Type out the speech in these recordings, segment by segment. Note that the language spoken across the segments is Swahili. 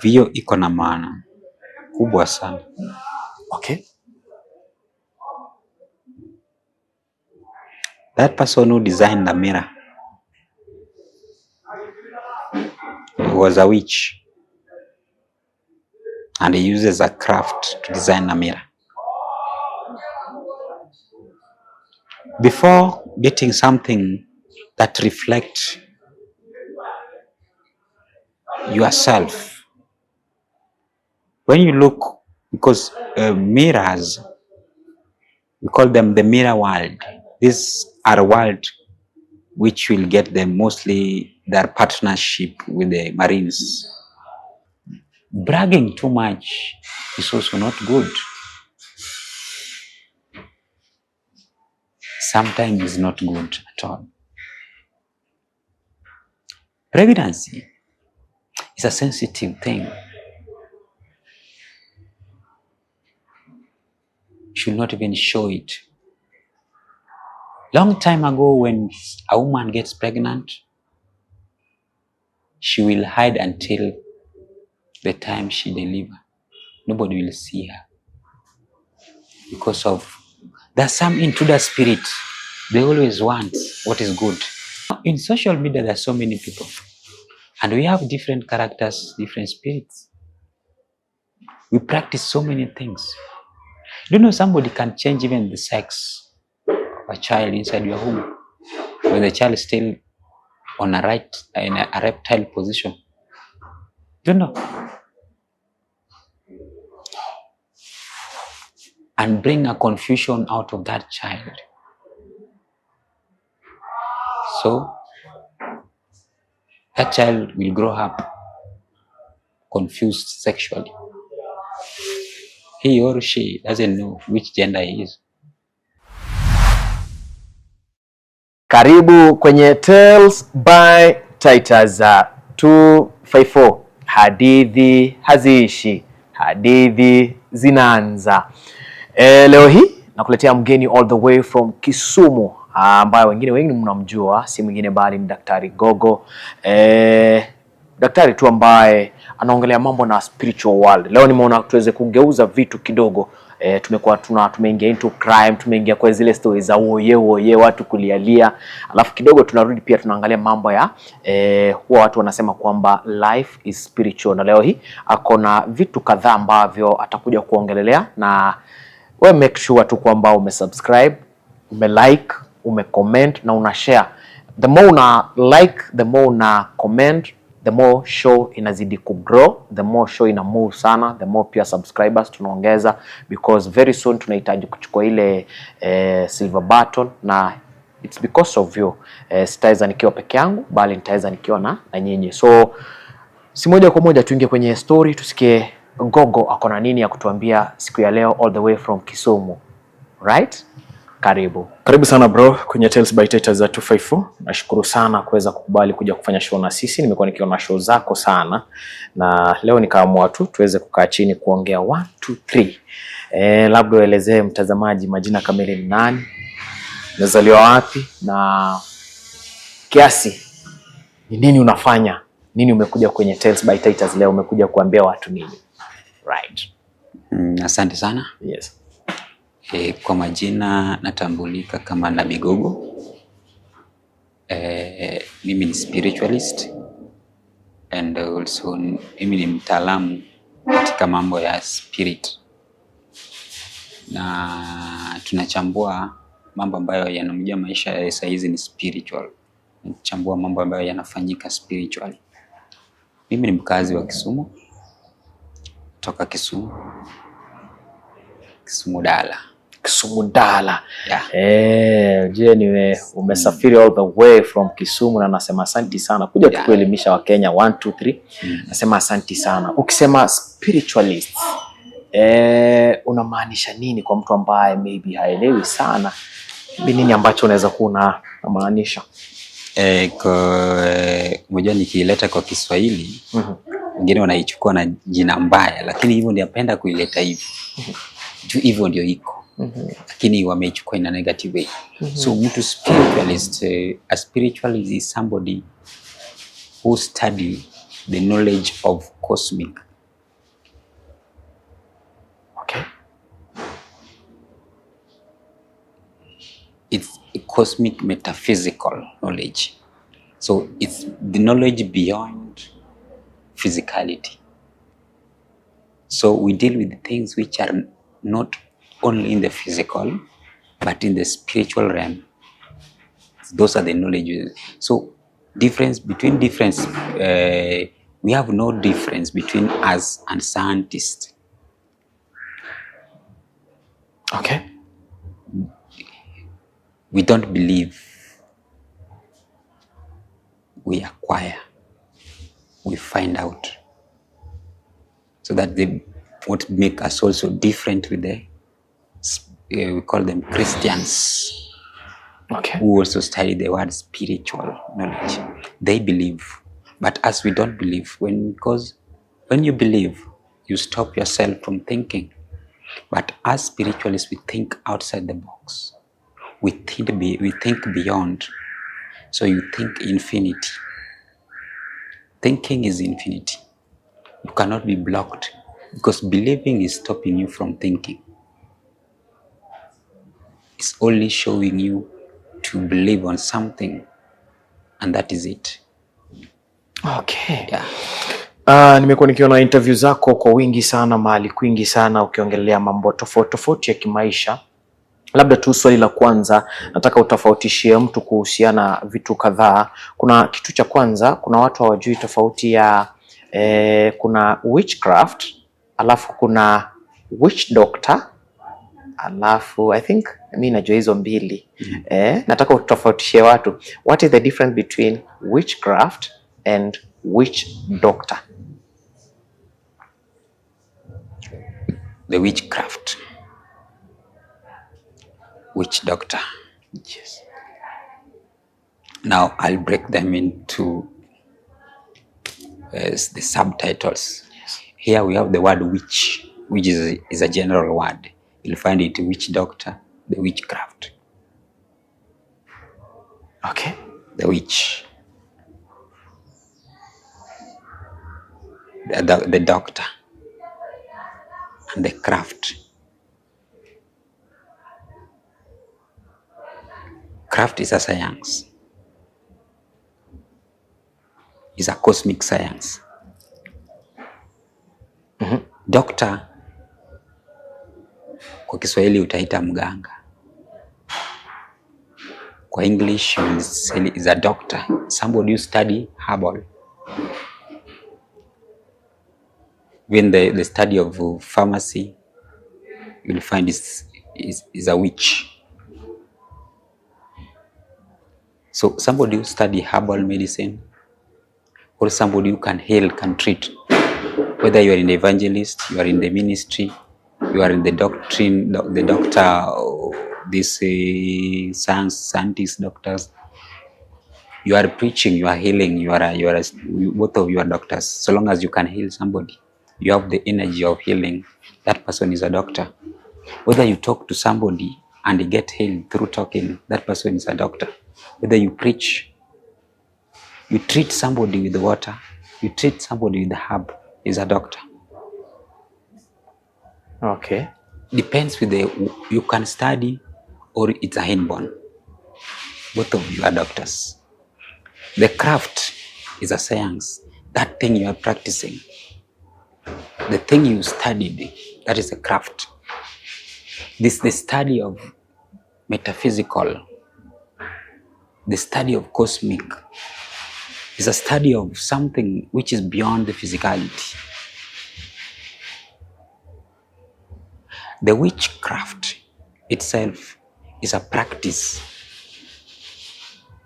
Vio iko na maana kubwa sana. Okay. That person who designed the mirror was a witch, and he uses a craft to design a mirror. Before getting something that reflects yourself, when you look, because mirrors, we call them the mirror world. These are world which will get them mostly their partnership with the Marines. Bragging too much is also not good. Sometimes it's not good at all. Pregnancy is a sensitive thing. You should not even show it. Long time ago, when a woman gets pregnant, she will hide until the time she delivers. Nobody will see her. Because of, there's some intruder spirit. They always want what is good. In social media, there are so many people. And we have different characters, different spirits. We practice so many things. You know, somebody can change even the sex of a child inside your home when the child is still on a reptile position. You know, and bring a confusion out of that child. So that child will grow up confused sexually. He or she doesn't know which gender he is. Karibu kwenye Tales by Titus 254. Hadithi haziishi, hadithi zinaanza. Leo hii nakuletea mgeni all the way from Kisumu, ambaye wengine mnamjua, si mwingine bali ni Daktari Gogo. Daktari tu ambaye anaongelea mambo na spiritual world. Leo nimeona tuweze kugeuza vitu kidogo. Tumekuwa tumeingia into crime, tumeingia kwa zile stories za oye watu kulialia, alafu kidogo tunarudi pia tunaangalia mambo ya huwa watu wanasema kwamba life is spiritual. Na leo hii akona vitu kadhaa ambavyo atakuja kuongelelea, na we make sure tu kwamba umesubscribe, umelike, umecomment na una share. The more una like, the more una comment, the more show inazidi kugrow, the more show ina move sana, the more pia subscribers tunaongeza, because very soon tunahitaji kuchukua ile silver button, na it's because of you. Sitaweza nikiwa peke yangu, bali nitaweza nikiwa na nyinyi. So si moja kwa moja tuingie kwenye story, tusikie Gogo akona nini ya kutuambia siku ya leo all the way from Kisumu. Right? Karibu sana bro kwenye Tales by Titus 254. Nashukuru sana kuweza kukubali kuja kufanya show na sisi. Nimekuwa nikiona show zako sana, na leo nikaamua tu tuweze kukaa chini kuongea 1 2 3. Labda uelezee mtazamaji majina kamili ni nani, umezaliwa wapi, na kiasi ni nini unafanya, nini umekuja kwenye Tales by Titus leo, umekuja kuambia watu nini? Right. Asante sana. Yes. Kwa majina natambulika kama Nabii Gogo. Mimi ni spiritualist, and also mimi ni mtaalamu katika mambo ya spirit, na tunachambua mambo ambayo yanamjia maisha ya saa hizi ni spiritual. Tunachambua mambo ambayo yanafanyika spiritually. Mimi ni mkazi wa Kisumu, toka Kisumu Dala. Kisumu Dala. Yeah. Je, niwe umesafiri all the way from Kisumu, na nasema asante sana kuja kuelimisha wa Kenya 1 2 3. Nasema asante sana. Ukisema spiritualist, unamaanisha nini kwa mtu ambaye maybe haelewi sana? Nini ambacho unaweza kuwa unamaanisha? Mmoja nikileta kwa Kiswahili, wengine wanaichukua na jina mbaya, lakini hivyo ndio napenda kuileta hivi. Hivyo ndio iko. Lakini wameichukua in a negative way. So mtu spiritualist, a spiritualist is somebody who study the knowledge of cosmic It's a cosmic metaphysical knowledge. So it's the knowledge beyond physicality. So we deal with things which are not only in the physical, but in the spiritual realm. Those are the knowledge. So we have no difference between us and scientists. Okay. We don't believe, we acquire, we find out. So that what make us also different with we call them Christians, Okay. who also study the word spiritual knowledge. They believe, but us, we don't believe. Because when you believe, you stop yourself from thinking. But as spiritualists, we think outside the box. We think beyond. So you think infinity. Thinking is infinity. You cannot be blocked, because believing is stopping you from thinking. It's only showing you to believe on something, and that is it. Okay. Yeah. Nimekuwa nikiona interview zako kwa wingi sana, mahali kwingi sana, ukiongelea mambo tofauti ya kimaisha. Labda tu swali la kwanza, nataka utofautishie mtu kuhusiana vitu kadhaa. Kuna kitu cha kwanza, kuna watu hawajui tofauti ya kuna witchcraft, alafu kuna witch doctor, alafu I think mimi najua hizo mbili. Nataka utofautishie watu, what is the difference between witchcraft and witch doctor? The witchcraft, witch doctor. Yes. Now I'll break them into the subtitles. Yes. Here we have the word witch, which is a general word. You'll find it witch doctor, the witchcraft. Okay. The witch. The doctor. And the craft. Craft is a science. It's a cosmic science. Mm-hmm. Doctor, kwa Kiswahili utaita mganga. Kwa English you will say is a doctor, somebody who study herbal. When the study of pharmacy, you will find is a witch. So somebody who study herbal medicine, or somebody who can heal, can treat, whether you are an evangelist, you are in the ministry, you are in the doctrine, the doctor, these scientists, doctors, you are preaching, you are healing, both of you are doctors. So long as you can heal somebody, you have the energy of healing, that person is a doctor. Whether you talk to somebody and they get healed through talking, that person is a doctor. Whether you preach, you treat somebody with the water, you treat somebody with the herb, is a doctor. Okay. Depends with you can study or it's a inborn. Both of you are doctors. The craft is a science. That thing you are practicing, the thing you studied, that is a craft. This the study of metaphysical, the study of cosmic, is a study of something which is beyond the physicality. The witchcraft itself is a practice.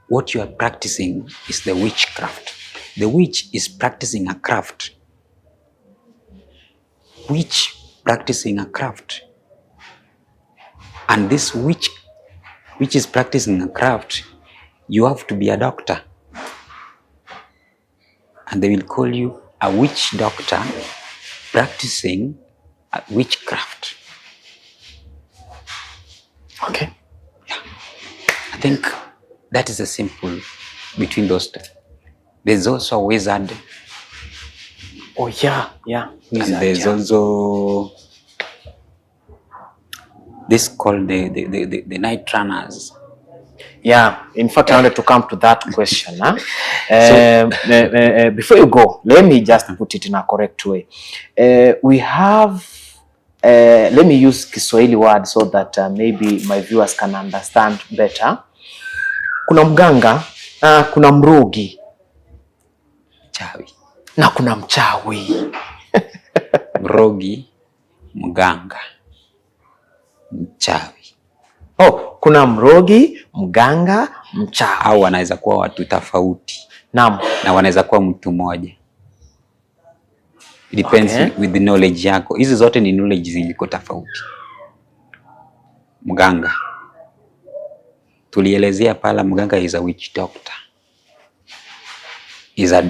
What you are practicing is the witchcraft. The witch is practicing a craft. Witch practicing a craft. And this witch which is practicing a craft, you have to be a doctor. And they will call you a witch doctor practicing a witchcraft. Okay. Yeah. I think that is a simple between those two. There's also a wizard. Oh yeah. Wizard, and there's also this called the night runners. Yeah, in fact, I wanted to come to that question. Before you go, let me just put it in a correct way. We have, let me use Kiswahili word so that maybe my viewers can understand better. Kuna mganga, kuna mrogi, Chawi. na kuna mchawi. Mrogi, mganga, mchawi. Oh, kuna mrogi, mganga, mchawi. Au wanaweza kuwa watu tofauti. Naam. Na wanaweza kuwa mtu mmoja. It depends with the knowledge yako. Hizi zote ni knowledge ziliko tofauti. Mganga. Tulielezea pala mganga is a witch doctor. Is a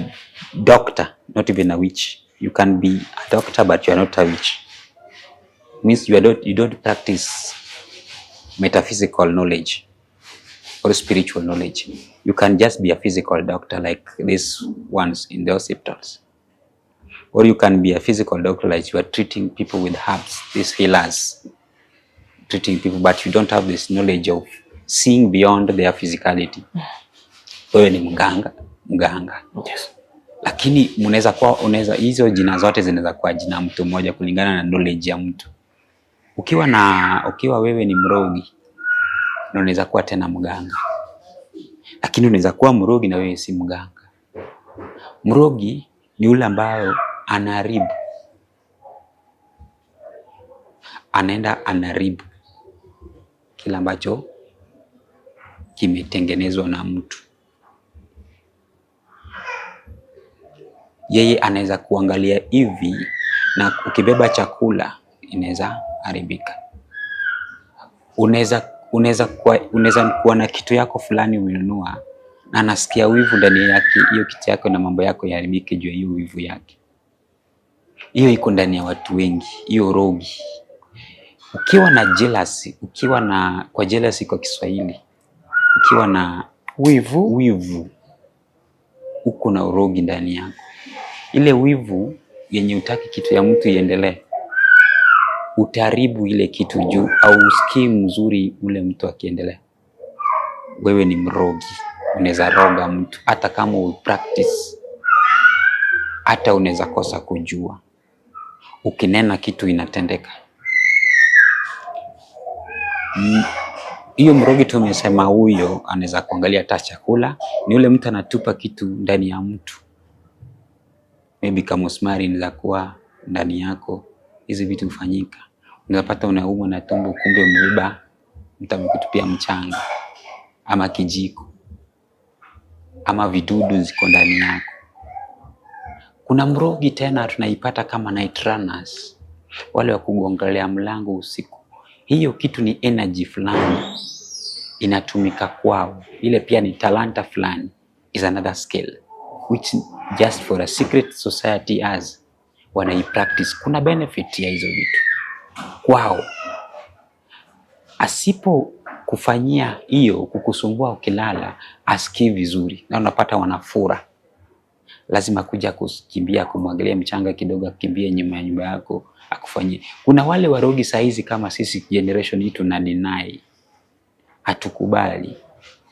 doctor, not even a witch. You can be a doctor but you are not a witch. Means you don't practice metaphysical knowledge or spiritual knowledge. You can just be a physical doctor like these ones in the hospitals. Or you can be a physical doctor like you are treating people with herbs, these healers, treating people, but you don't have this knowledge of seeing beyond their physicality. Wewe ni mganga. Yes. Lakini unaweza hizo jina zote zinaweza kuwa jina mtu mmoja kulingana na knowledge ya mtu. Ukiwa wewe ni mrogi, na unaweza kuwa tena mganga. Lakini unaweza kuwa mrogi na wewe si mganga. Mrogi ni yule ambaye anaharibu. Anaenda anaharibu kila ambacho kimetengenezwa na mtu. Yeye anaweza kuangalia hivi na ukibeba chakula inaweza haribika. Unaweza kuwa na kitu yako fulani umenunua na anasikia wivu ndani yake, hiyo kitu yako na mambo yako yaharibike juu ya hiyo wivu yake. Hiyo iko ndani ya watu wengi, hiyo rogi. Ukiwa na jealousy, kwa jealousy kwa Kiswahili, ukiwa na wivu uko na urogi ndani yako. Ile wivu yenye utaki kitu ya mtu iendelee, utaharibu ile kitu juu au usikii mzuri ule mtu akiendelea. Wewe ni mrogi. Unaweza roga mtu hata kama upractice, hata unaweza kosa kujua. Ukinena kitu inatendeka. Hiyo mrogi tumesema huyo anaweza kuangalia hata chakula, ni yule mtu anatupa kitu ndani ya mtu. Maybe kama usmari inaweza kuwa ndani yako, hizi vitu hufanyika. Unapata unaumwa na tumbo kumbe umeiba mtu amekutupia mchanga ama kijiko ama vidudu ziko ndani yako. Kuna mrogi tena tunaipata kama night runners, wale wa kugongelea mlango usiku. Hiyo kitu ni energy fulani inatumika kwao. Ile pia ni talanta fulani, is another skill which just for a secret society as wanaipractice. Kuna benefit ya hizo vitu kwao. Asipo kufanyia hiyo, kukusumbua ukilala, asikii vizuri na unapata wanafura. Lazima kuja kukimbia kumwagilia mchanga kidogo, akimbie nyuma ya nyumba yako akufanyie. Kuna wale warogi saizi kama sisi generation hii tuna deny, hatukubali.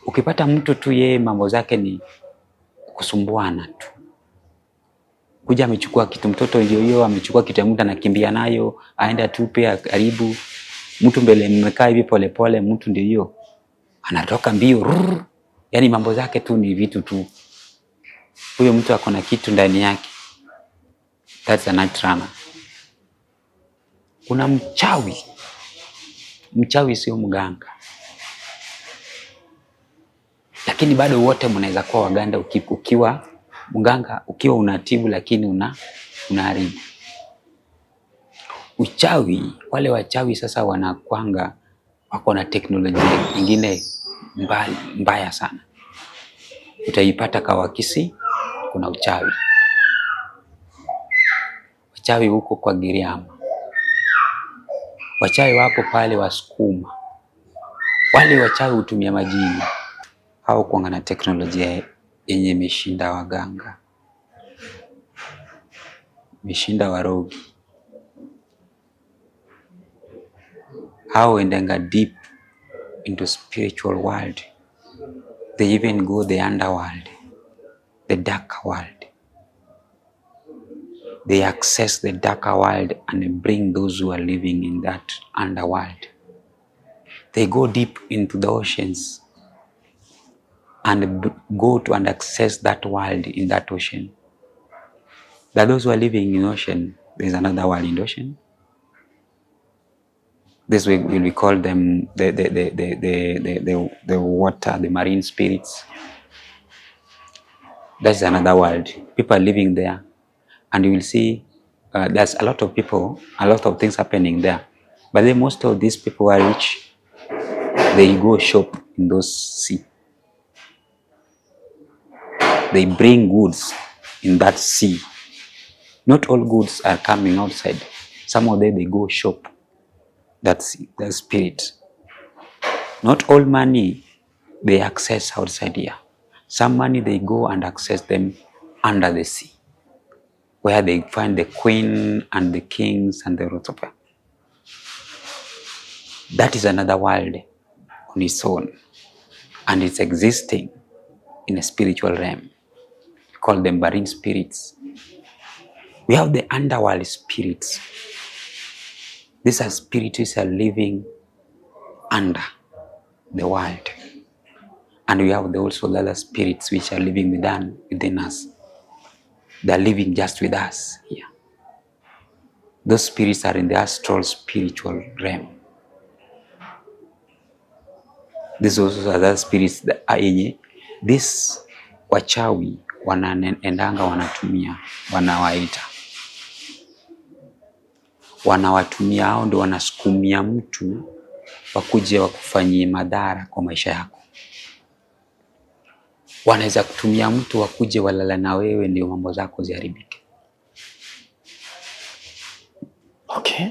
Ukipata mtu tu yeye mambo zake ni kusumbuana tu, kuja amechukua kitu, mtoto hiyo amechukua kitu ya mtu anakimbia nayo, aenda tupe karibu mtu mbele, mmekaa hivi polepole, mtu ndio hiyo anatoka mbio. Yani mambo zake tu ni vitu tu. Huyo mtu ako na kitu ndani yake. That's a night runner. Kuna mchawi. Mchawi sio mganga. Lakini bado wote mnaweza kuwa waganga ukiwa mganga, ukiwa unatibu lakini unaharibu. Uchawi, wale wachawi sasa wanakwanga wako na teknolojia nyingine mbaya sana. Utaipata kwa Wakisi kuna uchawi. Wachawi huko kwa Giriama. Wachawi wapo pale Wasukuma. Wale wachawi hutumia majini. Hao kuanga na teknolojia yenye imeshinda waganga, imeshinda warogi. Hao endanga deep into spiritual world. They even go the underworld, the dark world. They access the darker world and bring those who are living in that underworld. They go deep into the oceans and go to and access that world in that ocean. That those who are living in ocean, there's another world in the ocean. This way we call them the water, the marine spirits. That's another world. People are living there, and you will see there's a lot of people, a lot of things happening there. But then most of these people are rich. They go shop in those sea. They bring goods in that sea. Not all goods are coming outside. Some of them they go shop. That's the spirit. Not all money they access outside here. Some money they go and access them under the sea, where they find the queen and the kings and the rest of them. That is another world on its own, and it's existing in a spiritual realm. We call them marine spirits. We have the underworld spirits. These are spirits are living under the world. And we have also the other spirits which are living within us. They are living just with us here. Those spirits are in the astral spiritual realm. These also are the spirits that are yenye. This wachawi wanaendanga wanatumia, wanawaita. Wanawatumia hao ndio wanasukumia mtu wakuje wakufanyie madhara kwa maisha yako. Wanaweza kutumia mtu wakuje walala na wewe ndio mambo zako ziharibike. Okay.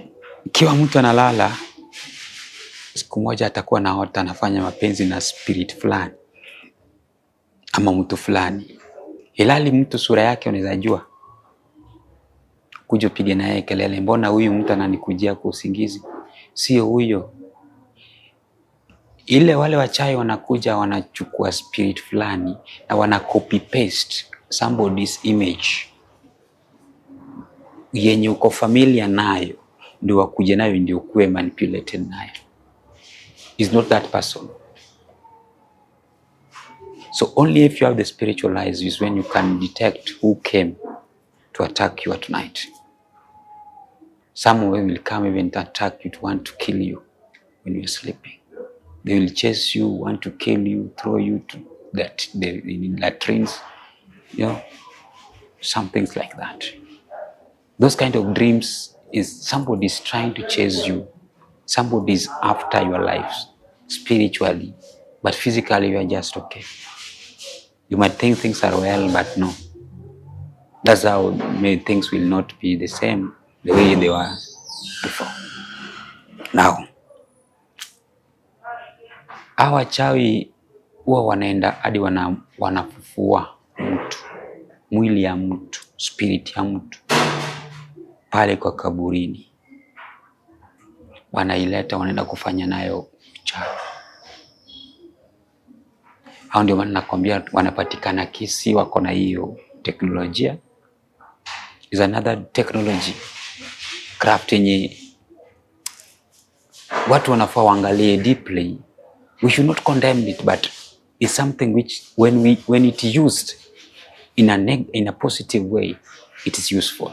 Ikiwa mtu analala, siku moja atakuwa naota anafanya mapenzi na spirit fulani ama mtu fulani. Ilali mtu sura yake unaweza jua. Kuja upige naye kelele, mbona huyu mtu ananikujia kwa usingizi? Sio huyo. Ile wale wachawi wanakuja wanachukua spirit fulani na wana copy paste somebody's image yenye uko familia nayo, ndio wakuje nayo ndio kuwe manipulated nayo. Is not that person. So only if you have the spiritual eyes is when you can detect who came to attack you at night. Some of them will come even to attack you, to want to kill you when you're sleeping. They will chase you, want to kill you, throw you to the latrines, you know, some things like that. Those kind of dreams is somebody's trying to chase you. Somebody's after your lives, spiritually, but physically you are just okay. You might think things are well, but no. That's how many things will not be the same the way they were before. Now, hawa chawi huwa wanaenda hadi wanafufua mtu, mwili ya mtu, spirit ya mtu pale kwa kaburini. Wanaileta, wanaenda kufanya nayo uchawi. Hao ndio maana nakwambia wanapatikana Kisii, wako na hiyo teknolojia. Is another technology craft yenye watu wanafaa waangalie deeply. We should not condemn it, but it's something which when it used in a positive way, it is useful.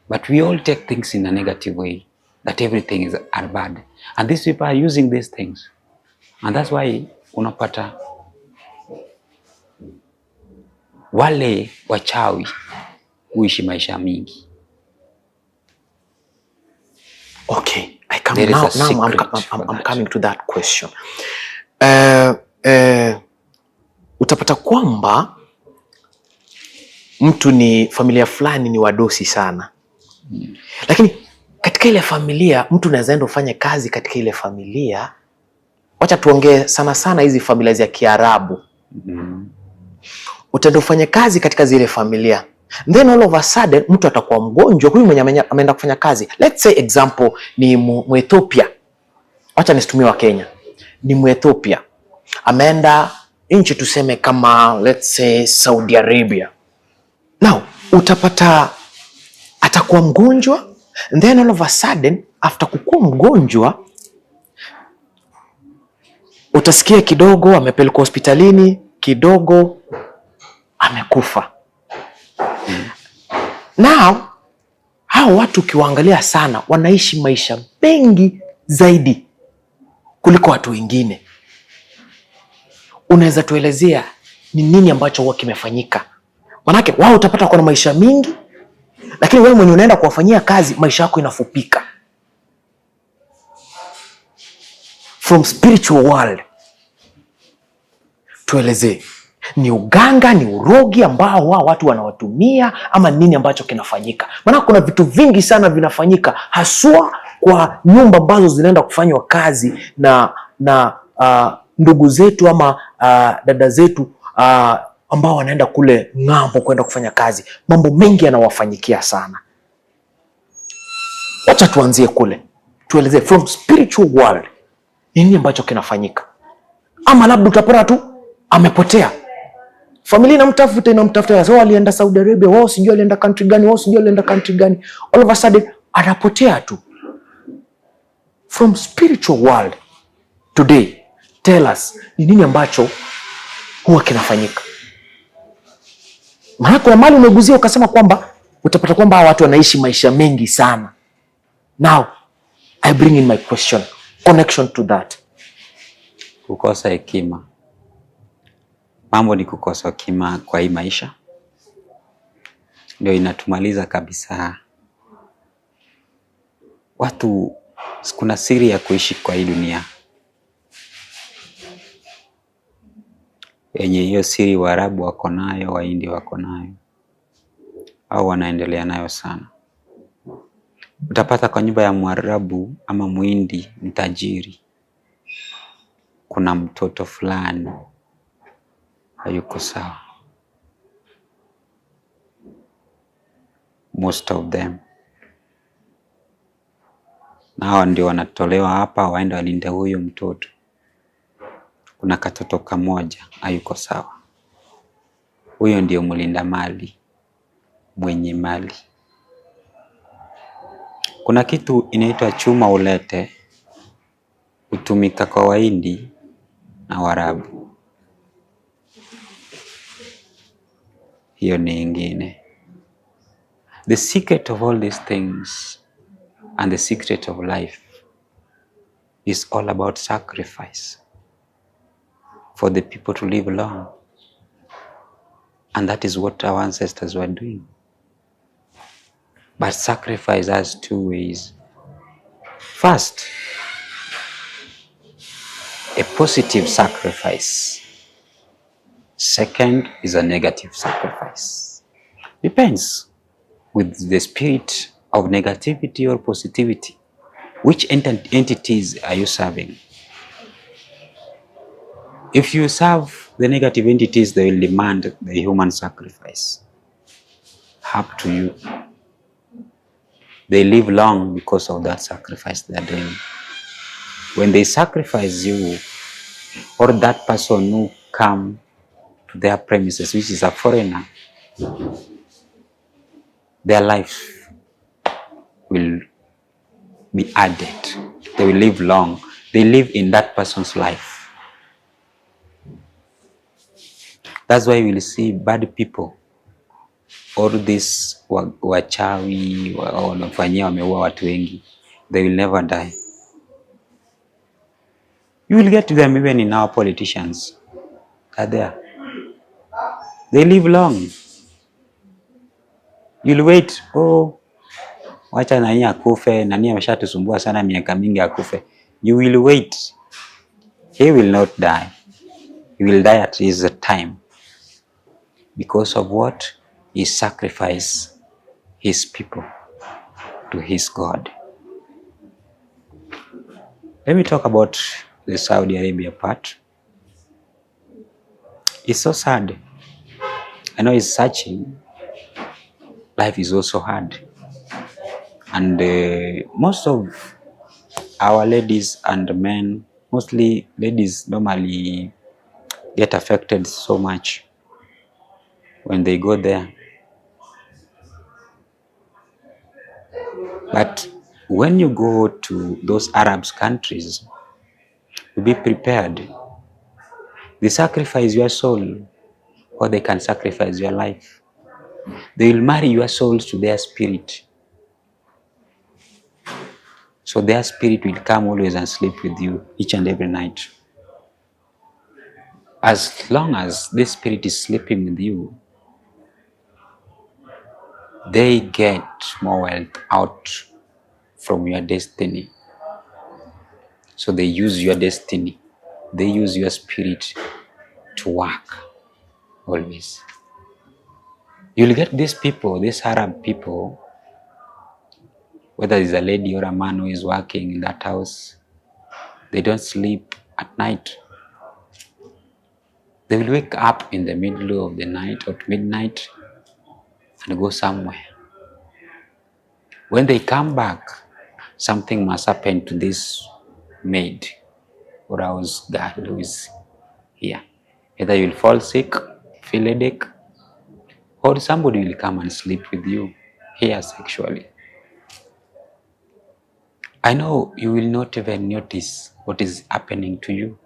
But we all take things in a negative way, that everything is bad. And these people are using these things. And that's why unapata wale wachawi huishi maisha mingi. Okay, I'm coming to that question. Utapata kwamba mtu ni familia fulani ni wadosi sana. Lakini katika ile familia mtu anaweza enda ufanye kazi katika ile familia. Wacha tuongee sana hizi familia za Kiarabu. Utaenda ufanye kazi katika zile familia. Then all of a sudden mtu atakuwa mgonjwa, huyu mwenye ameenda kufanya kazi. Let's say example ni Muethiopia. Wacha nisitumie wa Kenya. Ni Muethiopia. Ameenda nchi tuseme kama let's say Saudi Arabia. Now utapata atakuwa mgonjwa, and then all of a sudden after kukua mgonjwa utasikia kidogo amepelekwa hospitalini, kidogo amekufa. Now hao watu ukiwaangalia sana wanaishi maisha mengi zaidi kuliko watu wengine. Unaweza tuelezea ni nini ambacho huwa kimefanyika? Manake wao utapata kwa na maisha mingi, lakini wewe mwenye unaenda kuwafanyia kazi maisha yako inafupika. From spiritual world, tuelezee ni uganga, ni urogi ambao wao watu wanawatumia, ama nini ambacho kinafanyika? Maana kuna vitu vingi sana vinafanyika haswa kwa nyumba ambazo zinaenda kufanywa kazi na ndugu zetu ama dada zetu ambao wanaenda kule ng'ambo kwenda kufanya kazi. Mambo mengi yanawafanyikia sana. Wacha tuanzie kule, tuelezee from spiritual world nini ambacho kinafanyika. Ama labda utapata tu amepotea, familia inamtafuta, wao alienda Saudi Arabia, wao sijui alienda country gani, wao sijui alienda country gani, all of a sudden anapotea tu. From spiritual world today, tell us ni nini ambacho huwa kinafanyika. Maana kuna mali umeguzia ukasema kwamba utapata kwamba watu wanaishi maisha mengi sana. Now I bring in my question, connection to that. Kukosa hekima. Mambo ni kukosa hekima kwa hii maisha ndio inatumaliza kabisa. Watu, kuna siri ya kuishi kwa hii dunia yenye hiyo siri Waarabu wako nayo, Wahindi wako nayo, au wanaendelea nayo sana. Utapata kwa nyumba ya Mwarabu ama Muhindi mtajiri, kuna mtoto fulani hayuko sawa. Most of them. Na hao ndio wanatolewa hapa waende walinde huyo mtoto. Kuna katoto kamoja hayuko sawa. Huyo ndio mlinda mali, mwenye mali. Kuna kitu inaitwa chuma ulete, hutumika kwa Wahindi na Waarabu. Hiyo ni ingine. The secret of all these things and the secret of life is all about sacrifice for the people to live long. And that is what our ancestors were doing. But sacrifice has two ways. First, a positive sacrifice. Second is a negative sacrifice. Depends with the spirit of negativity or positivity. Which entities are you serving? If you serve the negative entities, they will demand the human sacrifice. Up to you. They live long because of that sacrifice they are doing. When they sacrifice you or that person who come to their premises, which is a foreigner, their life will be added. They will live long. They live in that person's life. That's why we'll see bad people, all this wachawi wanafanyia wameua watu wengi, they will never die. You will get to them even in our politicians are there. They live long. You'll wait, wacha nani akufe, nani ameshatusumbua sana miaka mingi akufe. You will wait. He will not die. He will die at his time. Because of what? He sacrificed his people to his God. Let me talk about the Saudi Arabia part. It's so sad. I know it's searching. Life is also hard. And most of our ladies and men, mostly ladies normally get affected so much when they go there. But when you go to those Arab countries, you be prepared. They sacrifice your soul, or they can sacrifice your life. They will marry your souls to their spirit. So their spirit will come always and sleep with you each and every night. As long as this spirit is sleeping with you, they get more wealth out from your destiny. So they use your destiny. They use your spirit to work always. You'll get these people, these Arab people, whether it's a lady or a man who is working in that house, they don't sleep at night. They will wake up in the middle of the night or midnight and go somewhere. When they come back, something must happen to this maid or house girl who is here. Either you'll fall sick, feel headache, or somebody will come and sleep with you here sexually. I know you will not even notice what is happening to you.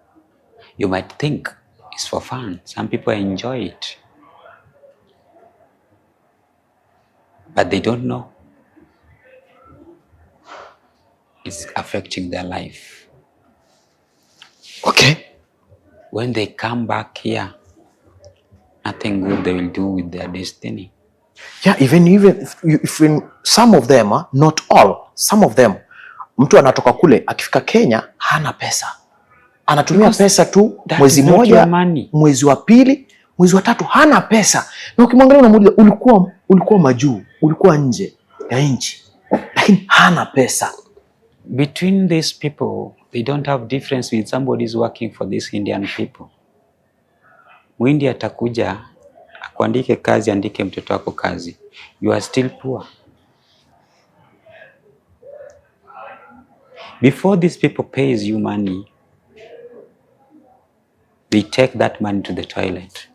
You might think it's for fun. Some people enjoy it. But they don't know it's affecting their life. Okay. When they come back here, nothing good they will do with their destiny. Yeah, even if some of them, not all, some of them, mtu anatoka kule akifika Kenya hana pesa, anatumia pesa tu mwezi moja, mwezi wa pili, mwezi wa tatu hana pesa, na ukimwangalia unamuuliza ulikuwa majuu, ulikuwa nje ya nchi, lakini hana pesa. Between these people, they don't have difference with somebody is working for these Indian people. Mwindi atakuja akuandike kazi, andike mtoto wako kazi, you are still poor. Before these people pays you money, they take that money to the toilet.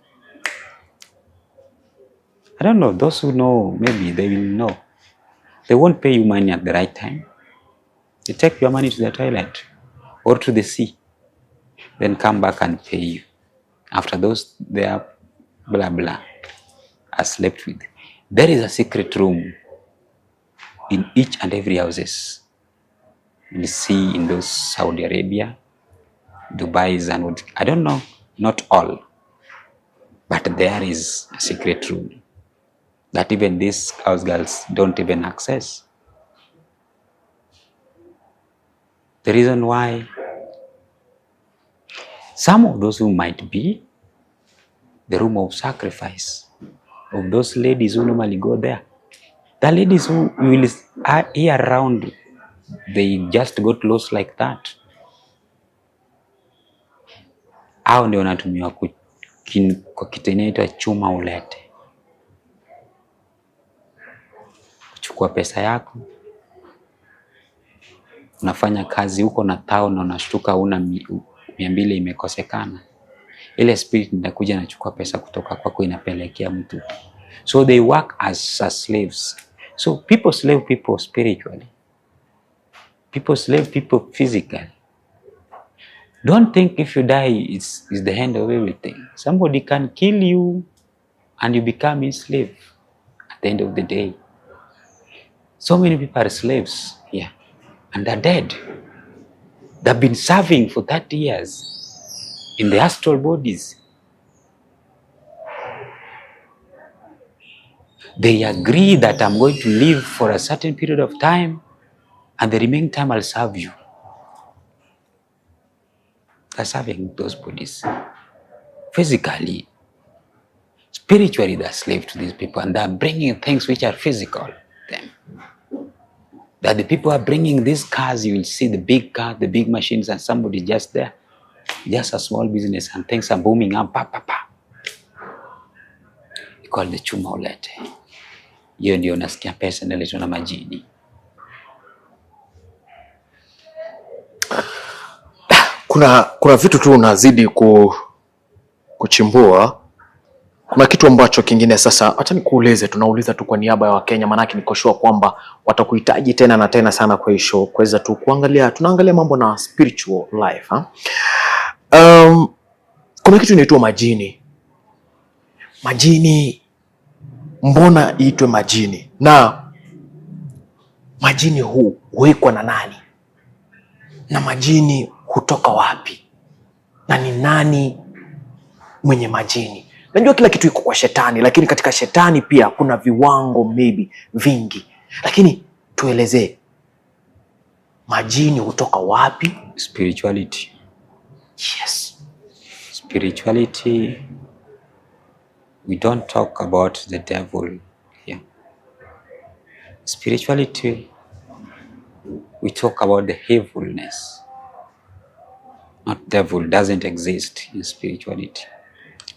I don't know, those who know, maybe they will know. They won't pay you money at the right time. They take your money to the toilet or to the sea, then come back and pay you. After those, they are blah blah are slept with. There is a secret room in each and every houses. You see in those Saudi Arabia, Dubai, and I don't know, not all, but there is a secret room that even these house girls don't even access. The reason why some of those who might be the room of sacrifice of those ladies who normally go there, the ladies who will are here around, they just got lost like that. Hao ndio wanatumiwa kwa kitu inaitwa chuma ulete, kuchukua pesa yako, unafanya kazi huko na tao na unashtuka una 200 imekosekana. Ile spirit inakuja na chukua pesa kutoka kwako inapelekea mtu. So they work as slaves. So people slave people spiritually. People slave people physically. Don't think if you die it's the end of everything. Somebody can kill you and you become a slave at the end of the day. So many people are slaves here and they're dead. They've been serving for 30 years in the astral bodies. They agree that I'm going to live for a certain period of time and the remaining time I'll serve you. They're serving those bodies. Physically, spiritually, they're slave to these people and they're bringing things which are physical to them. That the people are bringing these cars, you will see the big car, the big machines, and somebody just there. Just a small business and things are booming up. Pa, pa, pa. You call the chuma ulete. Hiyo ndio unasikia pesa inaletwa na majini. Kuna vitu tu unazidi kuchimbua, kuna kitu ambacho kingine sasa, acha nikuulize, tunauliza tu kwa niaba ya Wakenya, maanake niko sure kwamba watakuhitaji tena na tena sana kwa show, kuweza tu kuangalia, tunaangalia mambo na spiritual life ha? Kuna kitu inaitwa majini. Majini, mbona iitwe majini? Na majini huwekwa na nani? Na majini hutoka wapi? Na ni nani mwenye majini? Najua kila kitu iko kwa shetani, lakini katika shetani pia kuna viwango maybe vingi, lakini tuelezee, majini hutoka wapi? Spirituality. Yes. Spirituality, we don't talk about the devil here. Spirituality, we talk about the evilness. Not devil, doesn't exist in spirituality.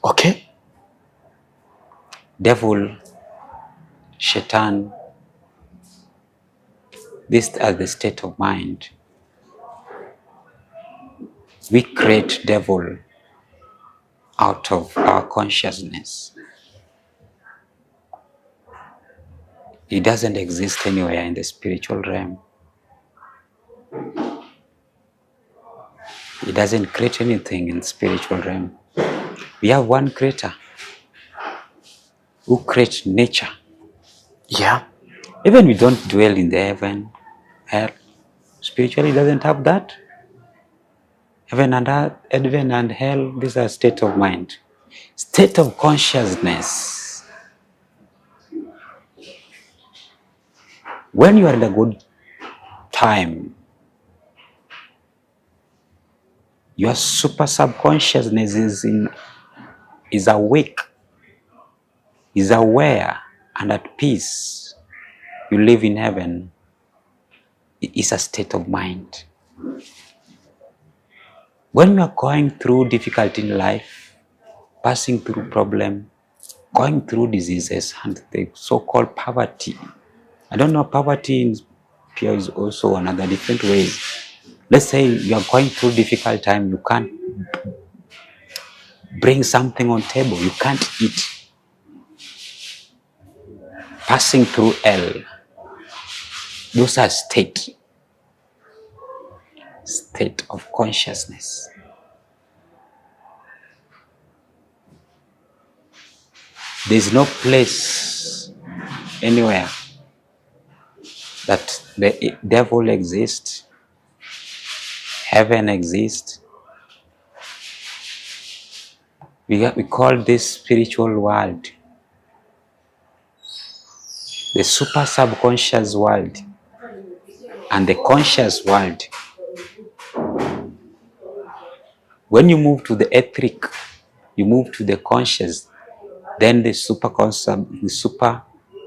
Okay. Devil, Shaitan, these are the state of mind. We create devil out of our consciousness. It doesn't exist anywhere in the spiritual realm. It doesn't create anything in the spiritual realm. We have one creator who creates nature. Yeah. Even we don't dwell in the heaven, hell. Spiritually doesn't have that. Heaven and earth, heaven and hell, these are state of mind. State of consciousness. When you are in a good time, your super subconsciousness is awake, is aware and at peace. You live in heaven. It is a state of mind. When you are going through difficulty in life, passing through problem, going through diseases and the so-called poverty. I don't know, poverty in Pure is also another different ways. Let's say you are going through difficult time, you can't bring something on table, you can't eat. Passing through hell. Those are state of consciousness. There is no place anywhere that the devil exists, heaven exists. We call this spiritual world the super subconscious world and the conscious world. When you move to the etheric, you move to the conscious, then the super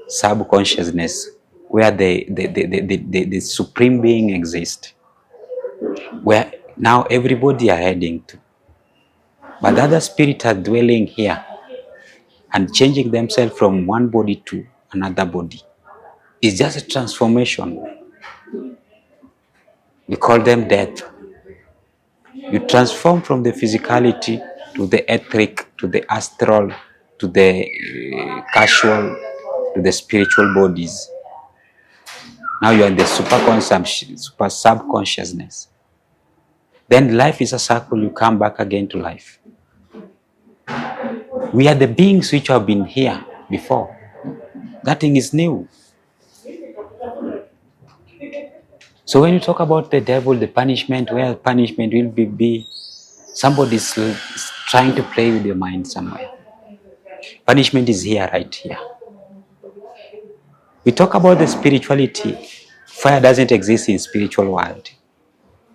subconsciousness, where the supreme being exists, where now everybody are heading to. But the other spirits are dwelling here and changing themselves from one body to another body. It's just a transformation. We call them death. You transform from the physicality to the etheric, to the astral, to the casual, to the spiritual bodies. Now you are in the super subconsciousness. Then life is a circle, you come back again to life. We are the beings which have been here before. Nothing is new. So when you talk about the devil, the punishment, where punishment will be somebody's trying to play with your mind somewhere. Punishment is here, right here. We talk about the spirituality. Fire doesn't exist in spiritual world.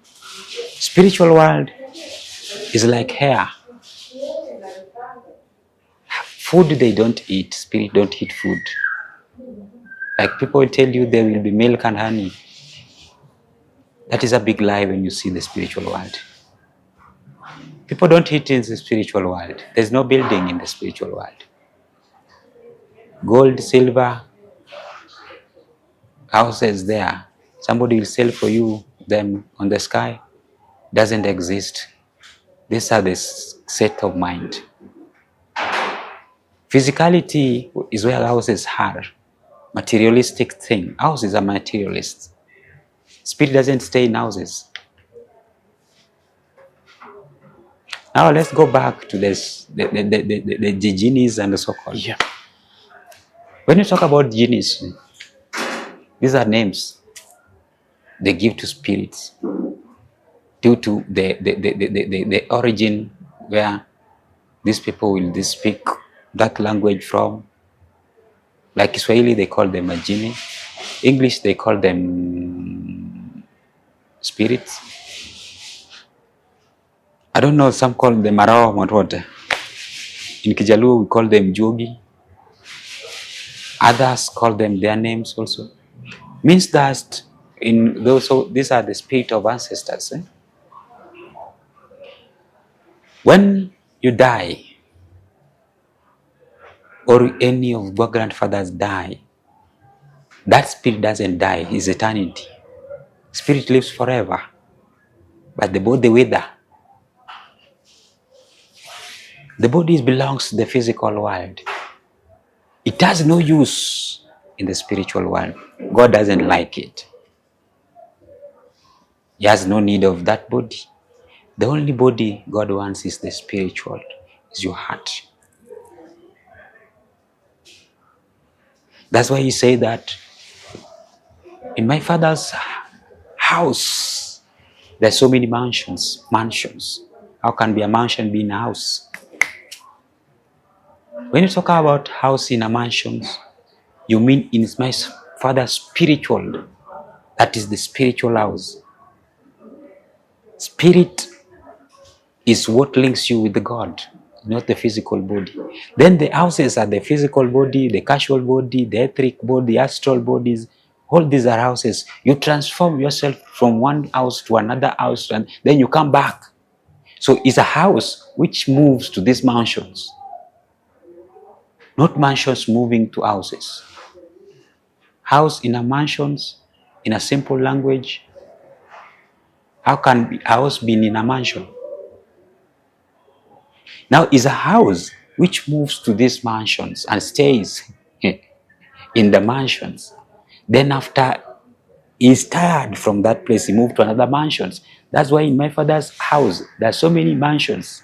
Spiritual world is like air. Food they don't eat, spirit don't eat food. Like people tell you there will be milk and honey. That is a big lie when you see the spiritual world. People don't eat in the spiritual world. There's no building in the spiritual world. Gold, silver, houses there. Somebody will sell for you them on the sky. Doesn't exist. These are the set of mind. Physicality is where houses are. Materialistic thing. Houses are materialists. Spirit doesn't stay in houses. Now let's go back to this, the genies and the so-called. Yeah. When you talk about genies, these are names they give to spirits due to the origin where these people will speak that language from. Like Swahili, they call them a genie. English, they call them spirits. I don't know, some call them Marawa Matwata. In Kijaluo, we call them Jogi. Others call them their names also. Means that in those, so these are the spirit of ancestors. When you die, or any of your grandfathers die, that spirit doesn't die, it's eternity. Spirit lives forever, but the body wither. The body belongs to the physical world. It has no use in the spiritual world. God doesn't like it. He has no need of that body. The only body God wants is the spiritual, is your heart. That's why he said that in my Father's house, there's so many mansions. How can be a mansion be in a house? When you talk about house in a mansion, you mean in my Father's spiritual. That is the spiritual house. Spirit is what links you with the God, not the physical body. Then the houses are the physical body, the casual body, the etheric body, the astral bodies. All these are houses. You transform yourself from one house to another house, and then you come back. So it's a house which moves to these mansions, not mansions moving to houses. House in a mansions, in a simple language. How can a house be in a mansion? Now is a house which moves to these mansions and stays in the mansions. Then after he's tired from that place, he moved to another mansions. That's why in my Father's house, there are so many mansions.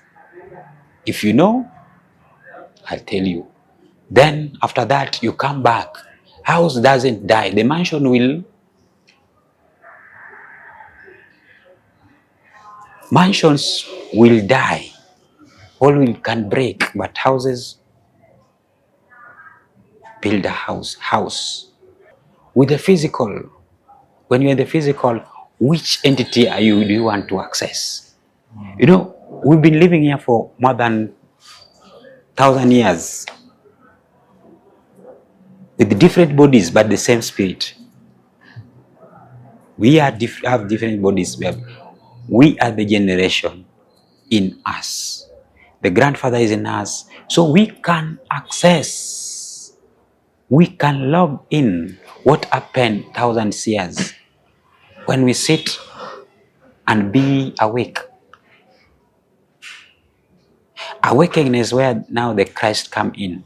If you know, I'll tell you. Then after that, you come back. House doesn't die. The mansion will. Mansions will die. All can break, but houses build a house. With the physical, when you're in the physical, which entity do you want to access? You know, we've been living here for more than 1,000 years with different bodies, but the same spirit. We have different bodies. We are the generation in us. The grandfather is in us. So we can access, we can log in what happened 1,000 years when we sit and be awake. Awakening is where now the Christ come in.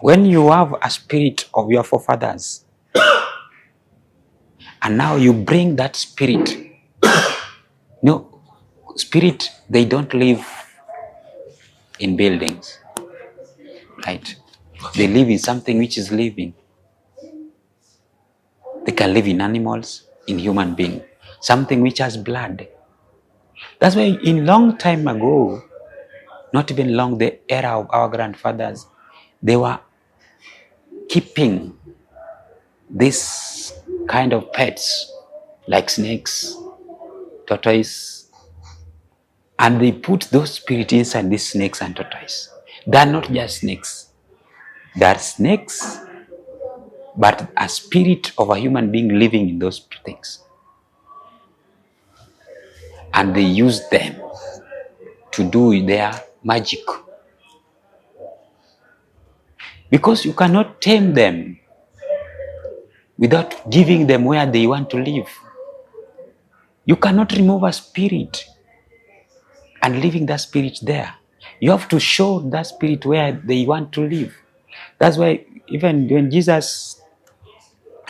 When you have a spirit of your forefathers, and now you bring that spirit. No, spirit, they don't live in buildings, right? They live in something which is living. They can live in animals, in human beings, something which has blood. That's why in long time ago, not even long, the era of our grandfathers, they were keeping this kind of pets like snakes, tortoise, and they put those spirits inside these snakes and tortoise. They are not just snakes. They are snakes, but a spirit of a human being living in those things. And they use them to do their magic. Because you cannot tame them without giving them where they want to live. You cannot remove a spirit and leaving that spirit there. You have to show that spirit where they want to live. That's why even when Jesus